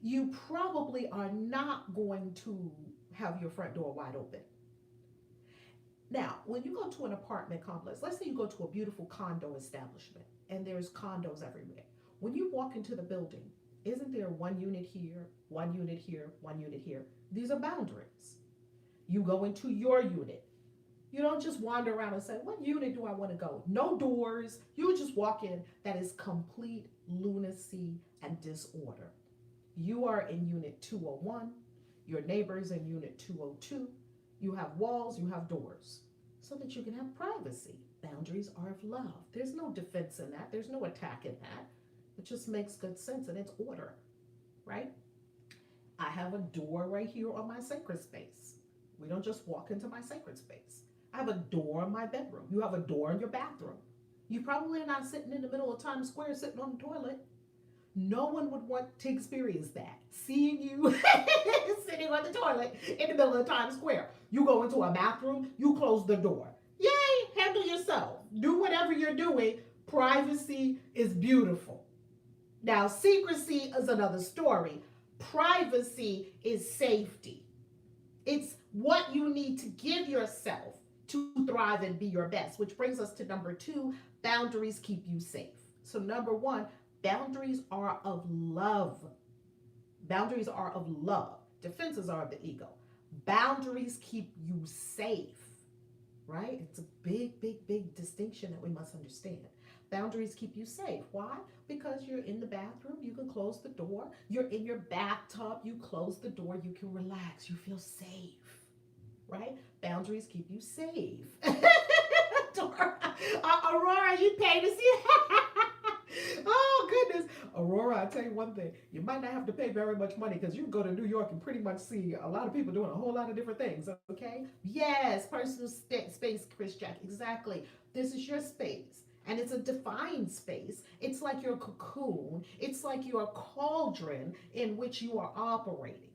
You probably are not going to have your front door wide open. Now, when you go to an apartment complex, let's say you go to a beautiful condo establishment and there's condos everywhere. When you walk into the building, isn't there 1 unit here, 1 unit here, 1 unit here? These are boundaries. You go into your unit. You don't just wander around and say, what unit do I want to go? No doors. You just walk in. That is complete lunacy and disorder. You are in unit 201. Your neighbor's in unit 202. You have walls, you have doors, so that you can have privacy. Boundaries are of love. There's no defense in that. There's no attack in that. It just makes good sense and it's order, right? I have a door right here on my sacred space. We don't just walk into my sacred space. I have a door in my bedroom. You have a door in your bathroom. You probably are not sitting in the middle of Times Square sitting on the toilet. No one would want to experience that. Seeing you sitting on the toilet in the middle of Times Square. You go into a bathroom, you close the door. Yay, handle yourself. Do whatever you're doing. Privacy is beautiful. Now, secrecy is another story. Privacy is safety. It's what you need to give yourself to thrive and be your best, which brings us to number 2, boundaries keep you safe. So number 1, boundaries are of love. Boundaries are of love. Defenses are of the ego. Boundaries keep you safe, right? It's a big, big, big distinction that we must understand. Boundaries keep you safe. Why? Because you're in the bathroom, you can close the door. You're in your bathtub, you close the door, you can relax, you feel safe, right? Boundaries keep you safe. Aurora, you pay to see? Oh, goodness. Aurora, I'll tell you one thing. You might not have to pay very much money because you can go to New York and pretty much see a lot of people doing a whole lot of different things, okay? Yes, personal space, Chris Jack, exactly. This is your space. And it's a defined space. It's like your cocoon. It's like your cauldron in which you are operating.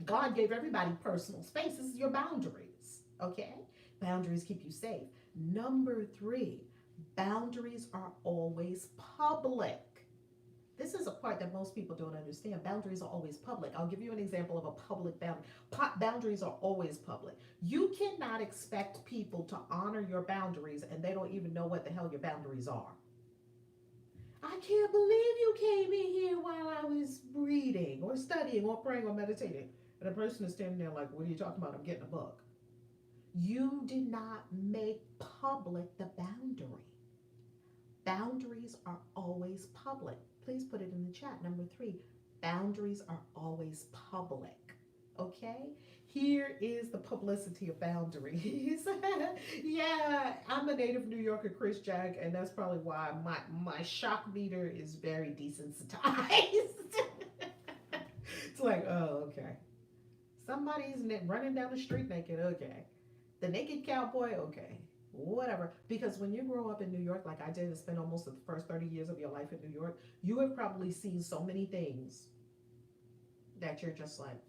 God gave everybody personal space. This is your boundaries, okay? Boundaries keep you safe. Number three, boundaries are always public. This is a part that most people don't understand. Boundaries are always public. I'll give you an example of a public boundary. Boundaries are always public. You cannot expect people to honor your boundaries and they don't even know what the hell your boundaries are. I can't believe you came in here while I was reading or studying or praying or meditating. And the person is standing there like, what are you talking about? I'm getting a book. You did not make public the boundary. Boundaries are always public. Please put it in the chat. Number three, boundaries are always public. Okay? Here is the publicity of boundaries. Yeah, I'm a native New Yorker, Chris Jack, and that's probably why my shock meter is very desensitized. It's like, oh, okay. Somebody's running down the street naked, okay. The naked cowboy, okay. Whatever. Because when you grow up in New York, like I did, and spend almost the first 30 years of your life in New York, you have probably seen so many things that you're just like,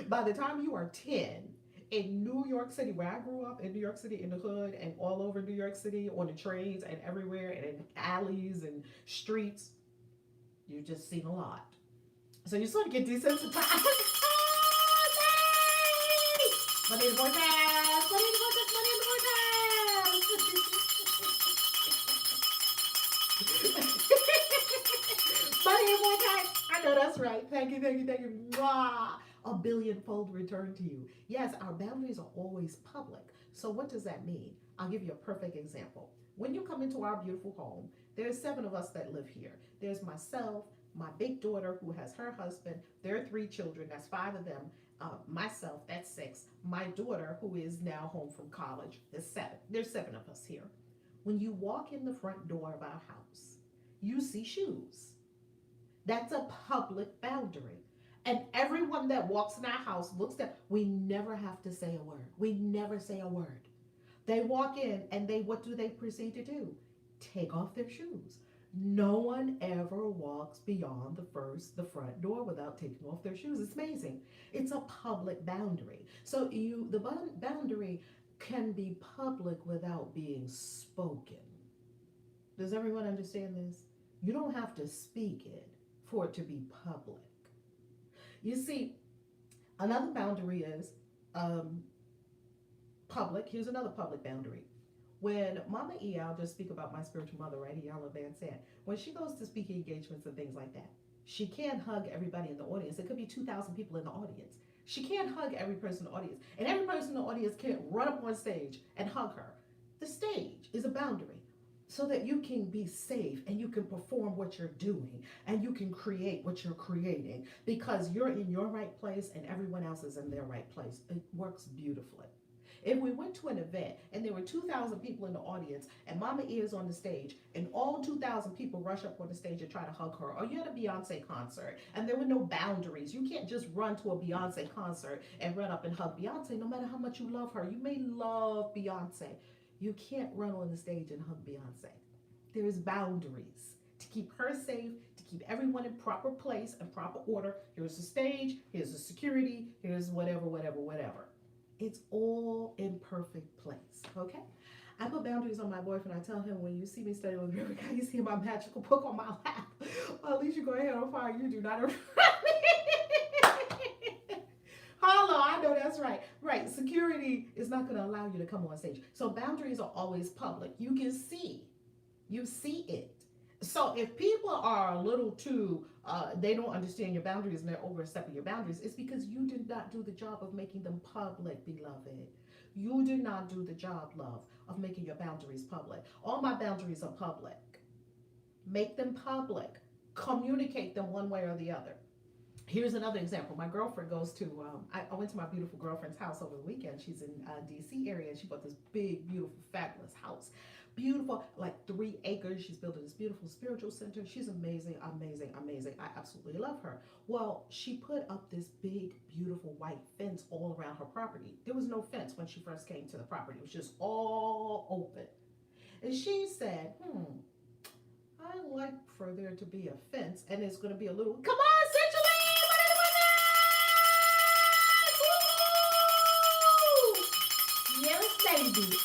by the time you are 10, in New York City, where I grew up in New York City, in the hood, and all over New York City, on the trains and everywhere, and in alleys and streets, you've just seen a lot. So you sort of get desensitized. Money in the vortex! Money in the vortex! Money in the vortex! Money in the vortex! I know that's right. Thank you, thank you, thank you. Mwah! A billionfold return to you. Yes, our boundaries are always public. So what does that mean? I'll give you a perfect example. When you come into our beautiful home, there's 7 of us that live here. There's myself, my big daughter who has her husband, their 3 children, that's 5 of them, myself, that's 6, my daughter who is now home from college, there's 7. There's 7 of us here. When you walk in the front door of our house, you see shoes. That's a public boundary. And everyone that walks in our house looks at, we never have to say a word. We never say a word. They walk in and what do they proceed to do? Take off their shoes. No one ever walks beyond the front door without taking off their shoes. It's amazing. It's a public boundary. So the boundary can be public without being spoken. Does everyone understand this? You don't have to speak it for it to be public. You see, another boundary is public. Here's another public boundary. When Mama E, I'll just speak about my spiritual mother, right? Iala Van Sant. When she goes to speaking engagements and things like that, she can't hug everybody in the audience. It could be 2,000 people in the audience. She can't hug every person in the audience. And every person in the audience can't run up on stage and hug her. The stage is a boundary so that you can be safe and you can perform what you're doing and you can create what you're creating because you're in your right place and everyone else is in their right place. It works beautifully. If we went to an event and there were 2,000 people in the audience and Mama E is on the stage and all 2,000 people rush up on the stage and try to hug her, or you're at a Beyonce concert and there were no boundaries, you can't just run to a Beyonce concert and run up and hug Beyonce no matter how much you love her. You may love Beyonce. You can't run on the stage and hug Beyonce. There's boundaries to keep her safe, to keep everyone in proper place and proper order. Here's the stage, here's the security, here's whatever, whatever, whatever. It's all in perfect place, okay? I put boundaries on my boyfriend. I tell him, when you see me studying with Valerie, you see my magical book on my lap. Well, at least you go ahead on fire. You do not. Hello, I know that's right. Right, security is not going to allow you to come on stage. So boundaries are always public. You can see. You see it. So if people are a little too, they don't understand your boundaries and they're overstepping your boundaries, it's because you did not do the job of making them public, beloved. You did not do the job, love, of making your boundaries public. All my boundaries are public. Make them public. Communicate them one way or the other. Here's another example. My girlfriend goes to, I went to my beautiful girlfriend's house over the weekend. She's in D.C. area and she bought this big, beautiful, fabulous house. beautiful, like 3 acres. She's building this beautiful spiritual center. She's amazing, amazing, amazing. I absolutely love her. Well, she put up this big, beautiful white fence all around her property. There was no fence when she first came to the property. It was just all open. And she said, I like for there to be a fence, and it's going to be a little, come on, essentially, yes, baby.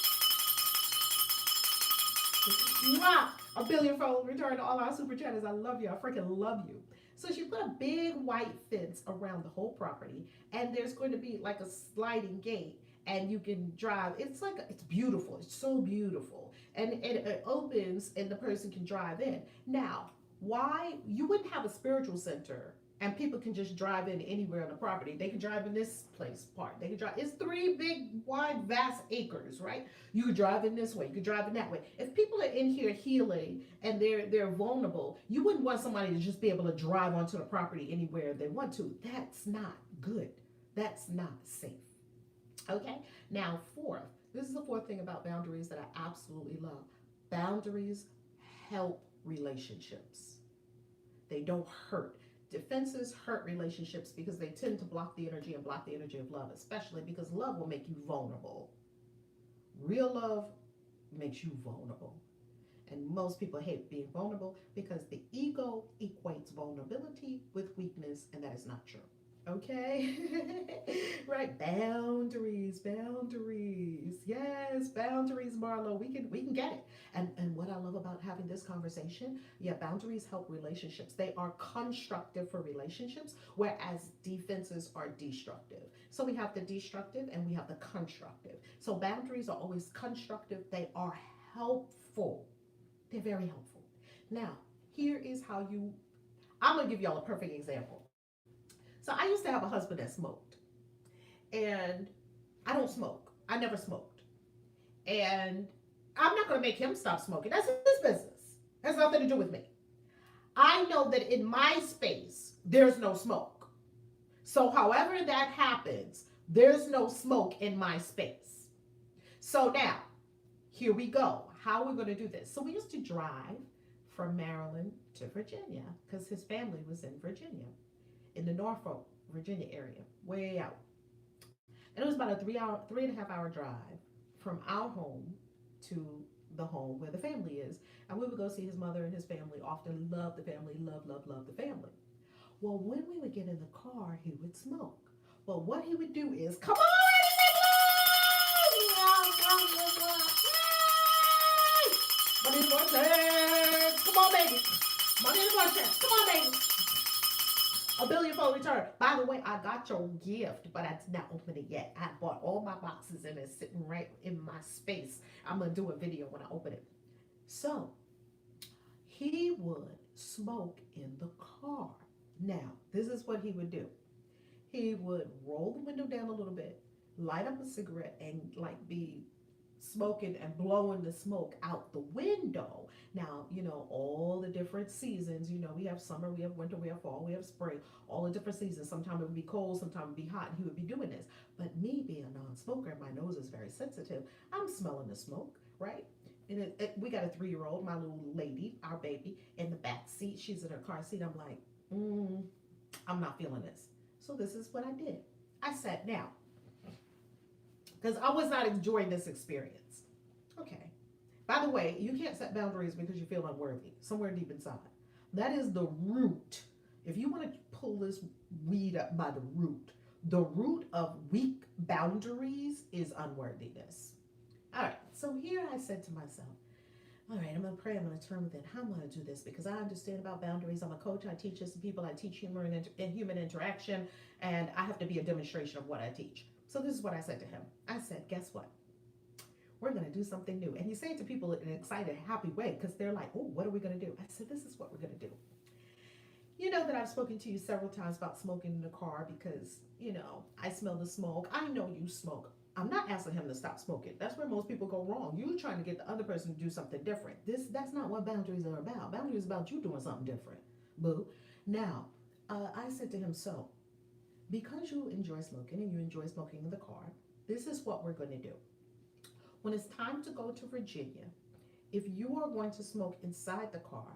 Mwah! A billionfold return to all our super chatters. I love you. I freaking love you. So she put a big white fence around the whole property, and there's going to be like a sliding gate, and you can drive. It's like it's beautiful. It's so beautiful, and it opens, and the person can drive in. Now, why you wouldn't have a spiritual center and people can just drive in anywhere on the property? They can drive in this place part. They can drive. It's 3 big, wide, vast acres, right? You could drive in this way. You could drive in that way. If people are in here healing and they're vulnerable, you wouldn't want somebody to just be able to drive onto the property anywhere they want to. That's not good. That's not safe. Okay. Now, fourth. This is the fourth thing about boundaries that I absolutely love. Boundaries help relationships. They don't hurt. Defenses hurt relationships because they tend to block the energy and block the energy of love, especially because love will make you vulnerable. Real love makes you vulnerable. And most people hate being vulnerable because the ego equates vulnerability with weakness, and that is not true. Okay? Right, boundaries. Yes, boundaries, Marlo. We can get it. And what I love about having this conversation, yeah, boundaries help relationships. They are constructive for relationships, whereas defenses are destructive. So we have the destructive and we have the constructive. So boundaries are always constructive. They are helpful. They're very helpful. Now, here is how I'm going to give y'all a perfect example. So I used to have a husband that smoked, and I don't smoke. I never smoked. And I'm not going to make him stop smoking. That's his business. It has nothing to do with me. I know that in my space, there's no smoke. So however that happens, there's no smoke in my space. So now, here we go. How are we going to do this? So we used to drive from Maryland to Virginia because his family was in Virginia, in the Norfolk, Virginia area, way out. And it was about a 3.5 hour drive from our home to the home where the family is. And we would go see his mother and his family, often love the family, love the family. Well, when we would get in the car, he would smoke. Well, what he would do is, come on, money in the vortex. Come on, baby. Money in the vortex. Come on, baby. A billionfold return. By the way, I got your gift, but I did not open it yet. I bought all my boxes and it's sitting right in my space. I'm going to do a video when I open it. So, he would smoke in the car. Now, this is what he would do. He would roll the window down a little bit, light up a cigarette, and like be smoking and blowing the smoke out the window. Now, all the different seasons, we have summer, we have winter, we have fall, we have spring, all the different seasons. Sometimes it would be cold, sometimes it would be hot, and he would be doing this. But me being a non-smoker, my nose is very sensitive. I'm smelling the smoke, right? And we got a 3-year-old, my little lady, our baby, in the back seat. She's in her car seat. I'm like, I'm not feeling this. So this is what I did. I sat down because I was not enjoying this experience. Okay. By the way, you can't set boundaries because you feel unworthy somewhere deep inside. That is the root. If you want to pull this weed up by the root of weak boundaries is unworthiness. All right. So here I said to myself, all right, I'm going to pray. I'm going to turn within. How am I going to do this? Because I understand about boundaries. I'm a coach. I teach this to people. I teach humor and human interaction. And I have to be a demonstration of what I teach. So this is what I said to him. I said, guess what? We're going to do something new. And he's saying to people in an excited, happy way because they're like, oh, what are we going to do? I said, this is what we're going to do. You know that I've spoken to you several times about smoking in the car because, I smell the smoke. I know you smoke. I'm not asking him to stop smoking. That's where most people go wrong. You're trying to get the other person to do something different. That's not what boundaries are about. Boundaries are about you doing something different. Boo. Now, I said to him, so because you enjoy smoking and you enjoy smoking in the car, this is what we're going to do. When it's time to go to Virginia If you are going to smoke inside the car,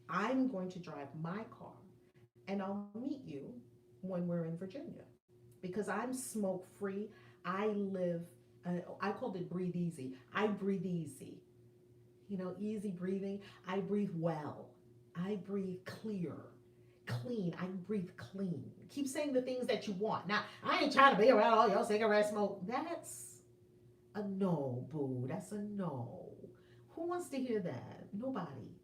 I'm going to drive my car and I'll meet you when we're in Virginia because I'm smoke free. I live, I called it breathe easy. I breathe easy, easy breathing. I breathe well. I breathe clear, clean. I breathe clean. Keep saying the things that you want. Now, I ain't trying to be around all your cigarette smoke. That's a no, boo. That's a no. Who wants to hear that? Nobody.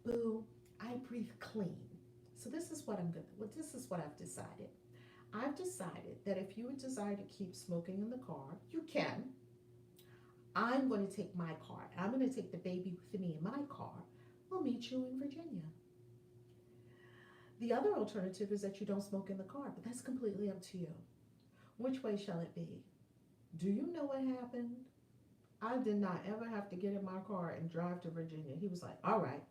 Boo, I breathe clean. So this is what I'm gonna. Well, this is what I've decided. I've decided that if you would desire to keep smoking in the car, you can. I'm going to take my car. I'm going to take the baby with me in my car. We'll meet you in Virginia. The other alternative is that you don't smoke in the car, but that's completely up to you. Which way shall it be? Do you know what happened? I did not ever have to get in my car and drive to Virginia. He was like, all right.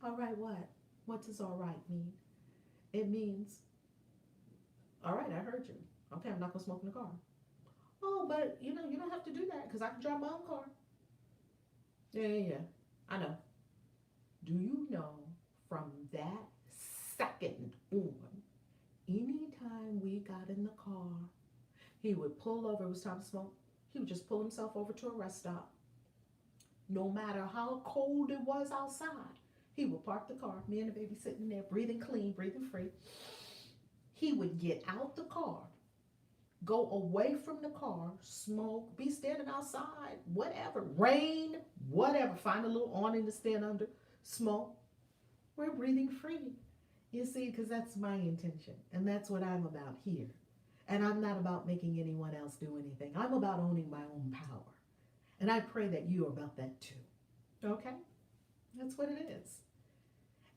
All right, what? What does all right mean? It means, all right, I heard you. Okay, I'm not going to smoke in the car. Oh, but you don't have to do that because I can drive my own car. Yeah. I know. Do you know from that second on, anytime we got in the car, he would pull over, it was time to smoke. He would just pull himself over to a rest stop. No matter how cold it was outside, he would park the car, me and the baby sitting there, breathing clean, breathing free. He would get out the car, go away from the car, smoke, be standing outside, whatever, rain, whatever, find a little awning to stand under, smoke. We're breathing free. You see, because that's my intention, and that's what I'm about here. And I'm not about making anyone else do anything. I'm about owning my own power. And I pray that you are about that too. Okay? That's what it is.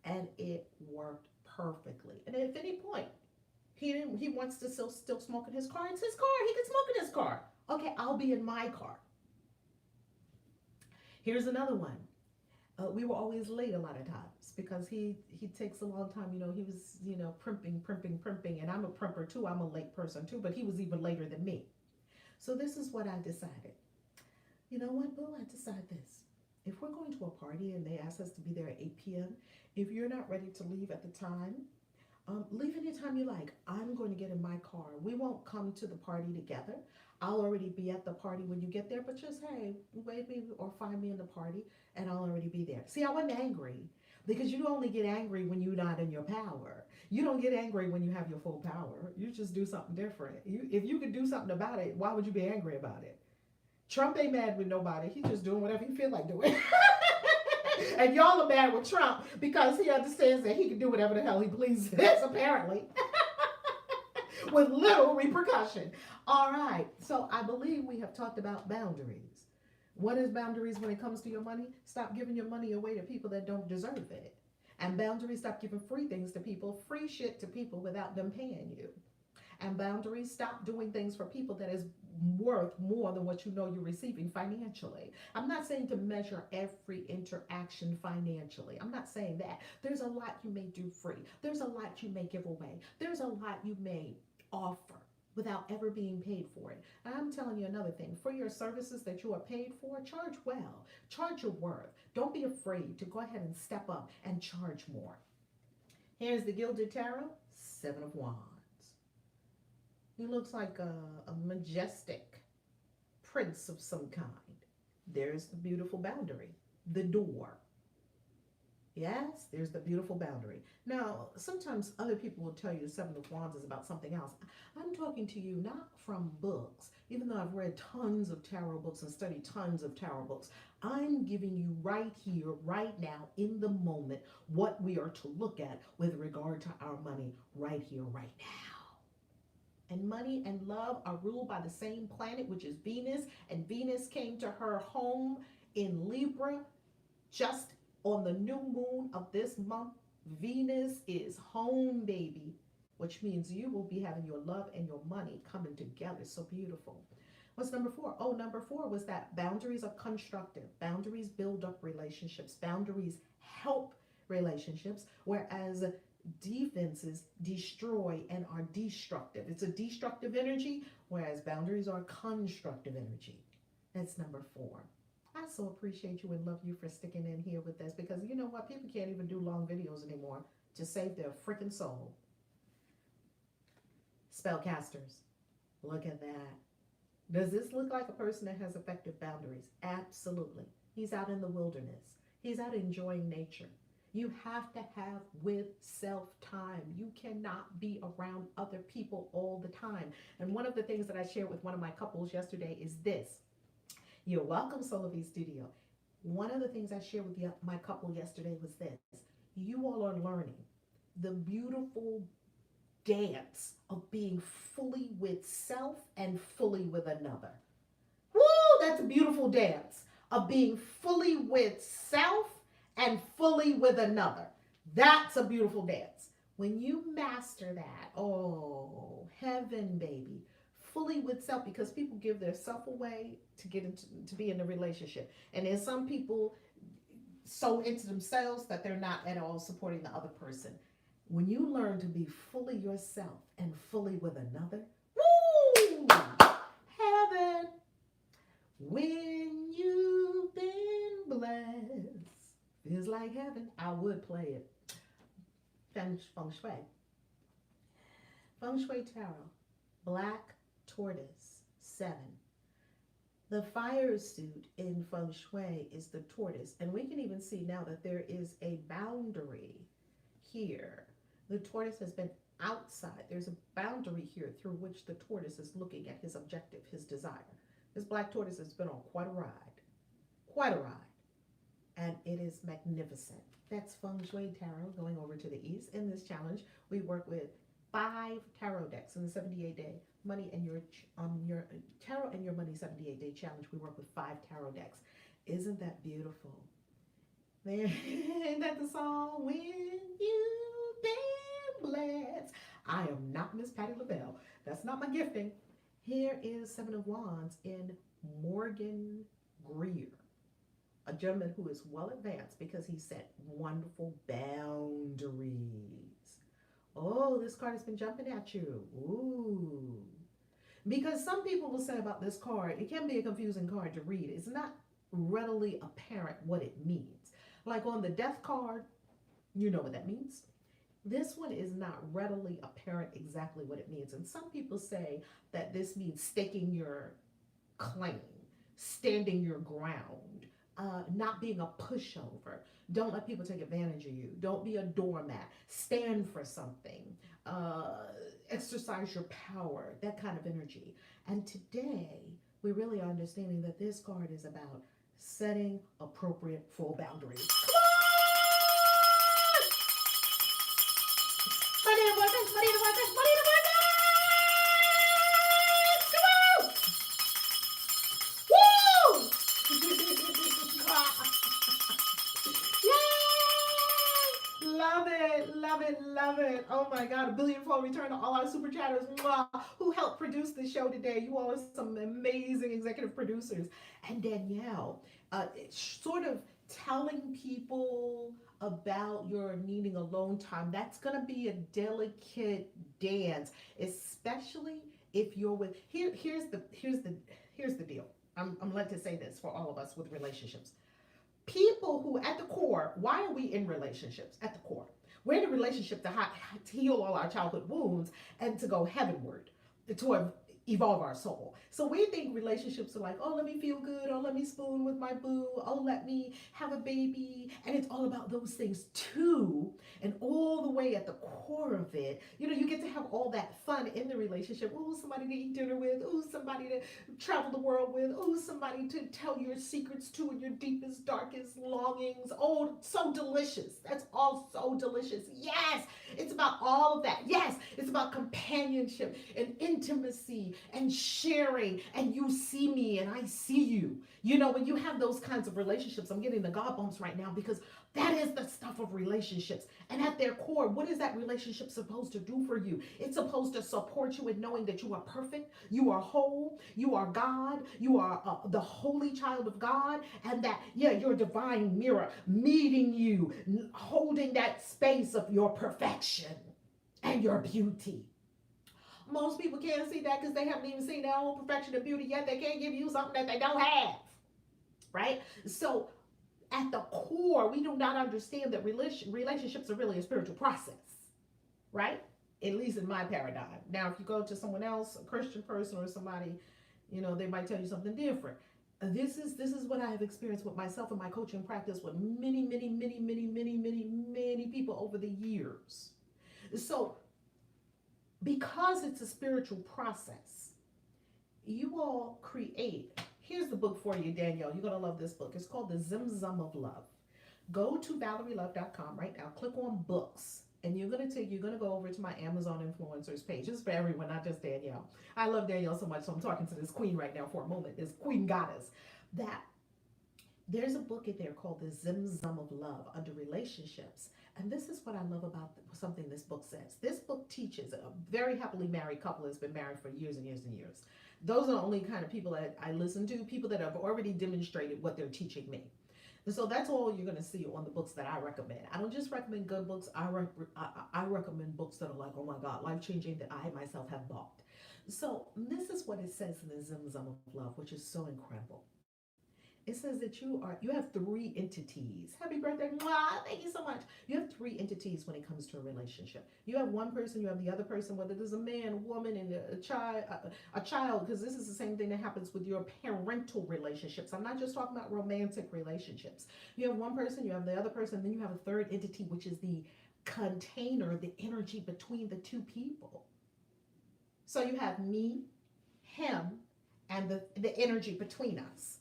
And it worked perfectly. And if at any point he wants to still smoke in his car, it's his car. He can smoke in his car. Okay, I'll be in my car. Here's another one. We were always late a lot of times because he takes a long time. He was, primping. And I'm a primper too. I'm a late person too, but he was even later than me. So this is what I decided. You know what, boo? I decided this. If we're going to a party and they ask us to be there at 8 p.m., if you're not ready to leave at the time, leave anytime you like. I'm going to get in my car. We won't come to the party together. I'll already be at the party when you get there, but just, hey, wait me or find me in the party and I'll already be there. See, I wasn't angry because you only get angry when you're not in your power. You don't get angry when you have your full power. You just do something different. If you could do something about it, why would you be angry about it? Trump ain't mad with nobody. He's just doing whatever he feel like doing. And y'all are mad with Trump because he understands that he can do whatever the hell he pleases, apparently, with little repercussion. All right. So I believe we have talked about boundaries. What is boundaries when it comes to your money? Stop giving your money away to people that don't deserve it. And boundaries, stop giving free things to people, free shit to people without them paying you. And boundaries, stop doing things for people that is worth more than what you know you're receiving financially. I'm not saying to measure every interaction financially. I'm not saying that. There's a lot you may do free. There's a lot you may give away. There's a lot you may offer without ever being paid for it. And I'm telling you another thing. For your services that you are paid for, charge well. Charge your worth. Don't be afraid to go ahead and step up and charge more. Here's the Gilded Tarot, Seven of Wands. He looks like a majestic prince of some kind. There's the beautiful boundary, the door. Yes, there's the beautiful boundary. Now, sometimes other people will tell you the Seven of Wands is about something else. I'm talking to you not from books, even though I've read tons of tarot books and studied tons of tarot books. I'm giving you right here, right now, in the moment, what we are to look at with regard to our money right here, right now. And money and love are ruled by the same planet, which is Venus. And Venus came to her home in Libra just on the new moon of this month. Venus is home, baby, which means you will be having your love and your money coming together. So beautiful. What's number 4? Oh, number 4 was that boundaries are constructive. Boundaries build up relationships. Boundaries help relationships, whereas defenses destroy and are destructive. It's a destructive energy, whereas boundaries are constructive energy. That's number 4. I I so appreciate you and love you for sticking in here with us, because you know what? People can't even do long videos anymore to save their freaking soul. Spellcasters, look at that. Does this look like a person that has effective boundaries? Absolutely. He's out in the wilderness. He's out enjoying nature. You have to have with self time. You cannot be around other people all the time. And one of the things that I shared with one of my couples yesterday is this. You're welcome, Solovie Studio. One of the things I shared with my couple yesterday was this. You all are learning the beautiful dance of being fully with self and fully with another. Woo! That's a beautiful dance of being fully with self and fully with another. That's a beautiful dance. When you master that, oh, heaven, baby. Fully with self, because people give their self away to get into to be in a relationship. And then some people so into themselves that they're not at all supporting the other person. When you learn to be fully yourself and fully with another, woo! Heaven. When you've been blessed, feels like heaven. I would play it. Feng Shui. Feng Shui Tarot. Black Tortoise 7. The fire suit in Feng Shui is the tortoise. And we can even see now that there is a boundary here. The tortoise has been outside. There's a boundary here through which the tortoise is looking at his objective, his desire. This black tortoise has been on quite a ride. Quite a ride. And it is magnificent. That's Feng Shui Tarot going over to the east. In this challenge, we work with 5 tarot decks in the 78-day money and your tarot and your money 78-day challenge. We work with 5 tarot decks. Isn't that beautiful? Ain't that the song? When you've been blessed. I am not Miss Patti LaBelle. That's not my gifting. Here is 7 of Wands in Morgan Greer, a gentleman who is well advanced because he set wonderful boundaries. Oh, this card has been jumping at you. Ooh. Because some people will say about this card, it can be a confusing card to read. It's not readily apparent what it means. Like on the death card, you know what that means. This one is not readily apparent exactly what it means. And some people say that this means staking your claim, standing your ground, not being a pushover. Don't let people take advantage of you. Don't be a doormat. Stand for something. Exercise your power, that kind of energy. And today, we really are understanding that this card is about setting appropriate full boundaries. Money to workers, money to workers, money to workers! Woo! Yay! Love it, love it, love it. Oh my God, a billion-fold return to all our super chatters who helped produce the show today. You all are some amazing executive producers. And Danielle, sort of telling people about your needing alone time, that's going to be a delicate dance, especially if you're with here's the deal. I'm led to say this for all of us with relationships. People who at the core, why are we in relationships? At the core, we're in a relationship to heal all our childhood wounds and to go heavenward, to evolve our soul. So we think relationships are like, oh, let me feel good, oh, let me spoon with my boo, oh, let me have a baby. And it's all about those things too. And all the way at the core of it, you get to have all that fun in the relationship. Oh, somebody to eat dinner with, oh, somebody to travel the world with, oh, somebody to tell your secrets to and your deepest, darkest longings. Oh, so delicious. That's all so delicious. Yes, it's about all of that. Yes, it's about companionship and intimacy and sharing, and you see me and I see you. When you have those kinds of relationships, I'm getting the God bumps right now because that is the stuff of relationships. And at their core, what is that relationship supposed to do for you? It's supposed to support you in knowing that you are perfect, you are whole, you are God, you are the holy child of God, and that, your divine mirror meeting you, holding that space of your perfection and your beauty. Most people can't see that because they haven't even seen their own perfection and beauty yet. They can't give you something that they don't have. right? So at the core, we do not understand that relationships are really a spiritual process, right? At least in my paradigm. Now, if you go to someone else, a Christian person or somebody, they might tell you something different. This is what I have experienced with myself in my coaching practice with many, many, many, many, many, many, many people over the years. So, because it's a spiritual process, you all create. Here's the book for you, Danielle. You're gonna love this book. It's called The Zim of Love. Go to valerielove.com right now. Click on books. And you're gonna go over to my Amazon influencers page. It's for everyone, not just Danielle. I love Danielle so much, so I'm talking to this queen right now for a moment. This queen goddess. That there's a book in there called The Zim of Love under relationships. And this is what I love about something this book says. This book teaches a very happily married couple that's been married for years and years and years. Those are the only kind of people that I listen to, people that have already demonstrated what they're teaching me. And so that's all you're going to see on the books that I recommend. I don't just recommend good books. I recommend books that are like, oh my God, life-changing, that I myself have bought. So this is what it says in the Zim of Love, which is so incredible. It says that you have three entities. Happy birthday. Mwah, thank you so much. You have three entities when it comes to a relationship. You have one person, you have the other person, whether there's a man, woman, and a child, because this is the same thing that happens with your parental relationships. I'm not just talking about romantic relationships. You have one person, you have the other person, then you have a third entity, which is the container, the energy between the two people. So you have me, him, and the energy between us.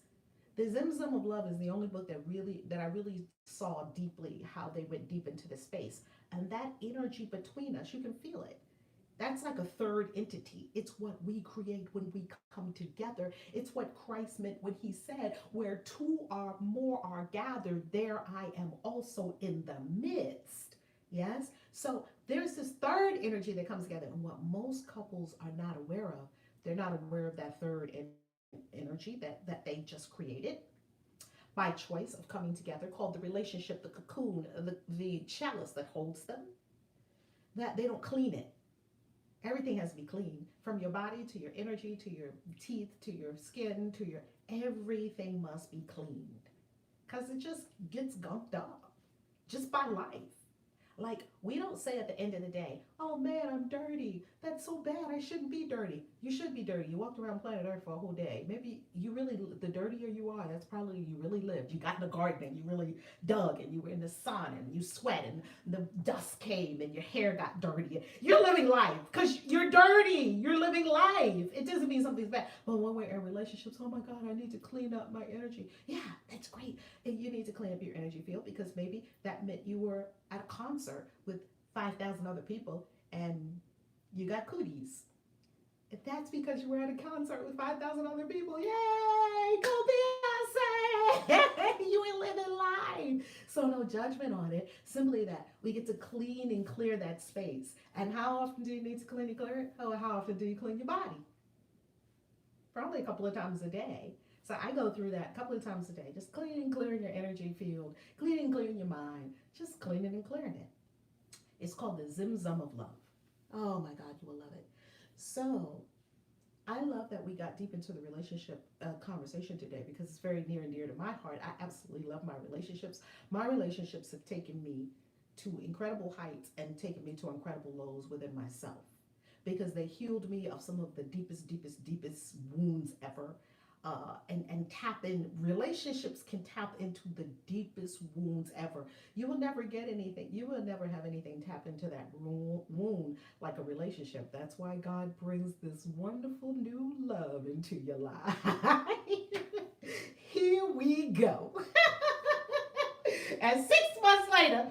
The Zim of Love is the only book that I really saw deeply how they went deep into the space. And that energy between us, you can feel it. That's like a third entity. It's what we create when we come together. It's what Christ meant when he said, where two or more are gathered, there I am also in the midst. Yes? So there's this third energy that comes together. And what most couples are not aware of, they're not aware of that third energy that they just created by choice of coming together, called the relationship, the cocoon, the chalice that holds them, that they don't clean it. Everything has to be clean, from your body to your energy to your teeth to your skin to your everything must be cleaned, because it just gets gunked up just by life. Like, we don't say at the end of the day, oh man, I'm dirty. That's so bad. I shouldn't be dirty. You should be dirty. You walked around planet Earth for a whole day. Maybe the dirtier you are, that's probably you really lived. You got in the garden and you really dug and you were in the sun and you sweat and the dust came and your hair got dirty. You're living life because you're dirty. You're living life. It doesn't mean something's bad. But when we're in relationships, oh my God, I need to clean up my energy. Yeah, that's great. And you need to clean up your energy field, because maybe that meant you were at a concert with 5,000 other people and you got cooties. That's because you were at a concert with 5,000 other people. Yay! Go Beyonce! You ain't living life. So no judgment on it. Simply that we get to clean and clear that space. And how often do you need to clean and clear it? Oh, how often do you clean your body? Probably a couple of times a day. So I go through that a couple of times a day. Just cleaning and clearing your energy field. Cleaning and clearing your mind. Just cleaning and clearing it. It's called the Zim of Love. Oh my God, you will love it. So I love that we got deep into the relationship conversation today, because it's very near and dear to my heart. I absolutely love my relationships. My relationships have taken me to incredible heights and taken me to incredible lows within myself, because they healed me of some of the deepest wounds ever. And tap in. Relationships can tap into the deepest wounds ever. You will never get anything. You will never have anything tap into that wound like a relationship. That's why God brings this wonderful new love into your life. Here we go. And 6 months later,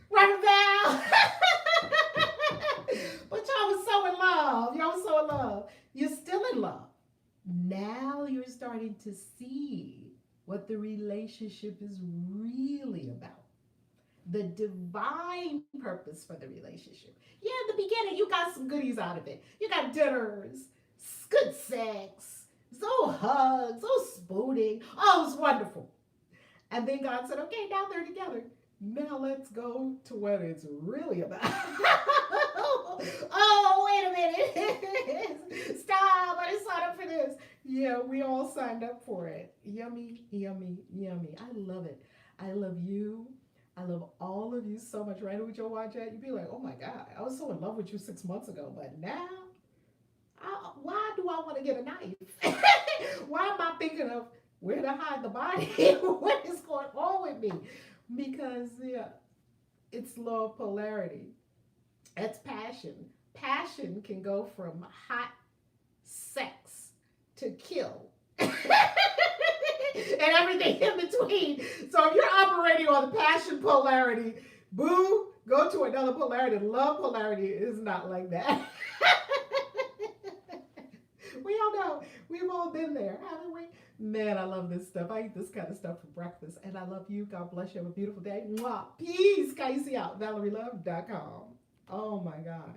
right about. But y'all was so in love. Y'all was so in love. You're still in love. Now you're starting to see what the relationship is really about. The divine purpose for the relationship. Yeah, in the beginning, you got some goodies out of it. You got dinners, good sex, so hugs, so spooning. Oh, it was wonderful. And then God said, okay, now they're together. Now let's go to what it's really about. Oh, wait a minute. Stop. I didn't sign up for this. Yeah, we all signed up for it. Yummy, yummy, yummy. I love it. I love you. I love all of you so much. Right with your watch at, you'd be like, oh my God, I was so in love with you 6 months ago, but now, why do I want to get a knife? Why am I thinking of where to hide the body? What is going on with me? Because, yeah, it's law of polarity. That's passion. Passion can go from hot sex to kill. And everything in between. So if you're operating on the passion polarity, boo, go to another polarity. Love polarity is not like that. We all know. We've all been there, haven't we? Man, I love this stuff. I eat this kind of stuff for breakfast. And I love you. God bless you. Have a beautiful day. Mwah. Peace. KAISI out. ValerieLove.com. Oh my God.